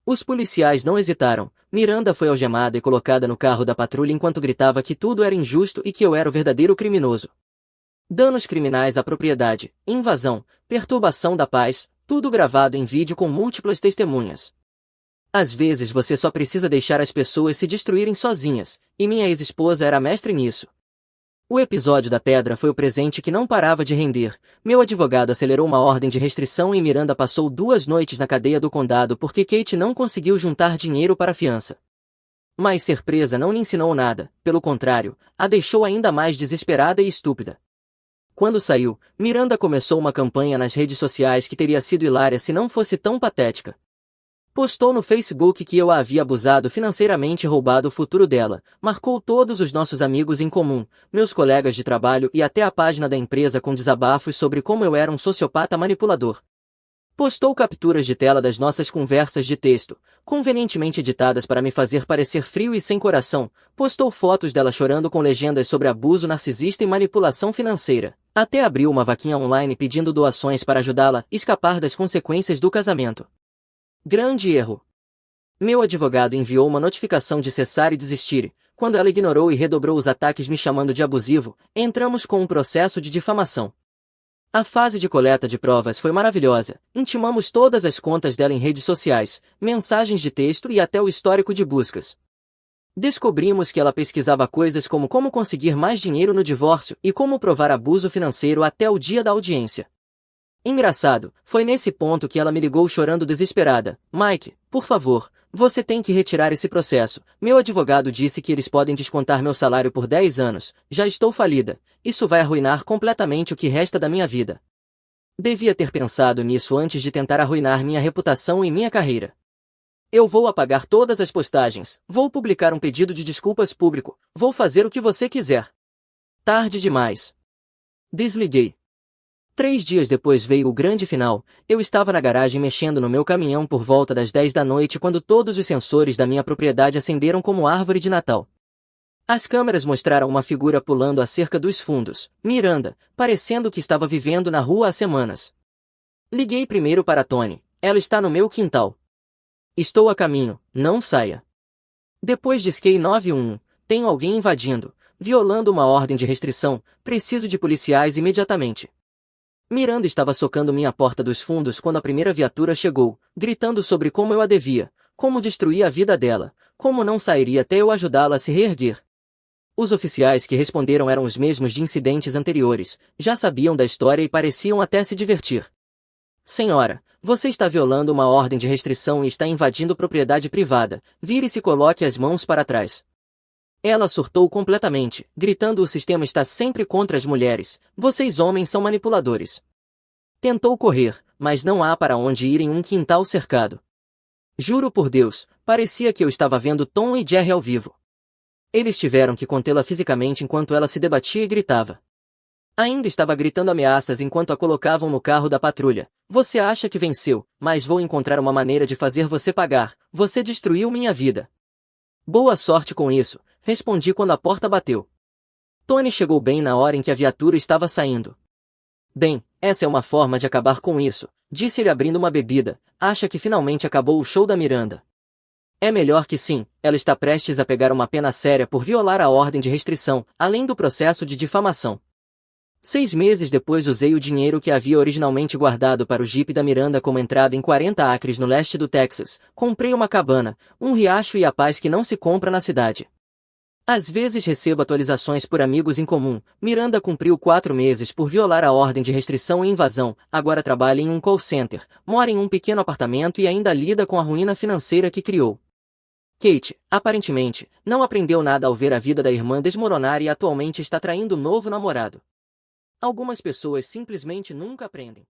Os policiais não hesitaram. Miranda foi algemada e colocada no carro da patrulha enquanto gritava que tudo era injusto e que eu era o verdadeiro criminoso. Danos criminais à propriedade, invasão, perturbação da paz, tudo gravado em vídeo com múltiplas testemunhas. Às vezes você só precisa deixar as pessoas se destruírem sozinhas, e minha ex-esposa era mestre nisso. O episódio da pedra foi o presente que não parava de render. Meu advogado acelerou uma ordem de restrição e Miranda passou 2 noites na cadeia do condado porque Kate não conseguiu juntar dinheiro para a fiança. Mas ser presa não lhe ensinou nada, pelo contrário, a deixou ainda mais desesperada e estúpida. Quando saiu, Miranda começou uma campanha nas redes sociais que teria sido hilária se não fosse tão patética. Postou no Facebook que eu a havia abusado financeiramente e roubado o futuro dela, marcou todos os nossos amigos em comum, meus colegas de trabalho e até a página da empresa com desabafos sobre como eu era um sociopata manipulador. Postou capturas de tela das nossas conversas de texto, convenientemente editadas para me fazer parecer frio e sem coração, postou fotos dela chorando com legendas sobre abuso narcisista e manipulação financeira, até abriu uma vaquinha online pedindo doações para ajudá-la a escapar das consequências do casamento. Grande erro. Meu advogado enviou uma notificação de cessar e desistir. Quando ela ignorou e redobrou os ataques me chamando de abusivo, entramos com um processo de difamação. A fase de coleta de provas foi maravilhosa. Intimamos todas as contas dela em redes sociais, mensagens de texto e até o histórico de buscas. Descobrimos que ela pesquisava coisas como conseguir mais dinheiro no divórcio e como provar abuso financeiro até o dia da audiência. Engraçado, foi nesse ponto que ela me ligou chorando desesperada. Mike, por favor, você tem que retirar esse processo. Meu advogado disse que eles podem descontar meu salário por 10 anos. Já estou falida. Isso vai arruinar completamente o que resta da minha vida. Devia ter pensado nisso antes de tentar arruinar minha reputação e minha carreira. Eu vou apagar todas as postagens. Vou publicar um pedido de desculpas público. Vou fazer o que você quiser. Tarde demais. Desliguei. 3 dias depois veio o grande final. Eu estava na garagem mexendo no meu caminhão por volta das 10 da noite quando todos os sensores da minha propriedade acenderam como árvore de Natal. As câmeras mostraram uma figura pulando a cerca dos fundos, Miranda, parecendo que estava vivendo na rua há semanas. Liguei primeiro para Tony. Ela está no meu quintal. Estou a caminho, não saia. Depois disquei 911. Tenho alguém invadindo, violando uma ordem de restrição. Preciso de policiais imediatamente. Miranda estava socando minha porta dos fundos quando a primeira viatura chegou, gritando sobre como eu a devia, como destruía a vida dela, como não sairia até eu ajudá-la a se reerguer. Os oficiais que responderam eram os mesmos de incidentes anteriores, já sabiam da história e pareciam até se divertir. Senhora, você está violando uma ordem de restrição e está invadindo propriedade privada. Vire-se e coloque as mãos para trás. Ela surtou completamente, gritando: o sistema está sempre contra as mulheres. Vocês homens são manipuladores. Tentou correr, mas não há para onde ir em um quintal cercado. Juro por Deus, parecia que eu estava vendo Tom e Jerry ao vivo. Eles tiveram que contê-la fisicamente enquanto ela se debatia e gritava. Ainda estava gritando ameaças enquanto a colocavam no carro da patrulha. Você acha que venceu, mas vou encontrar uma maneira de fazer você pagar. Você destruiu minha vida. Boa sorte com isso, respondi quando a porta bateu. Tony chegou bem na hora em que a viatura estava saindo. Bem, essa é uma forma de acabar com isso, disse ele abrindo uma bebida. Acha que finalmente acabou o show da Miranda? É melhor que sim, ela está prestes a pegar uma pena séria por violar a ordem de restrição, além do processo de difamação. 6 meses depois usei o dinheiro que havia originalmente guardado para o Jeep da Miranda como entrada em 40 acres no leste do Texas. Comprei uma cabana, um riacho e a paz que não se compra na cidade. Às vezes recebo atualizações por amigos em comum. Miranda cumpriu 4 meses por violar a ordem de restrição e invasão, agora trabalha em um call center, mora em um pequeno apartamento e ainda lida com a ruína financeira que criou. Kate, aparentemente, não aprendeu nada ao ver a vida da irmã desmoronar e atualmente está traindo um novo namorado. Algumas pessoas simplesmente nunca aprendem.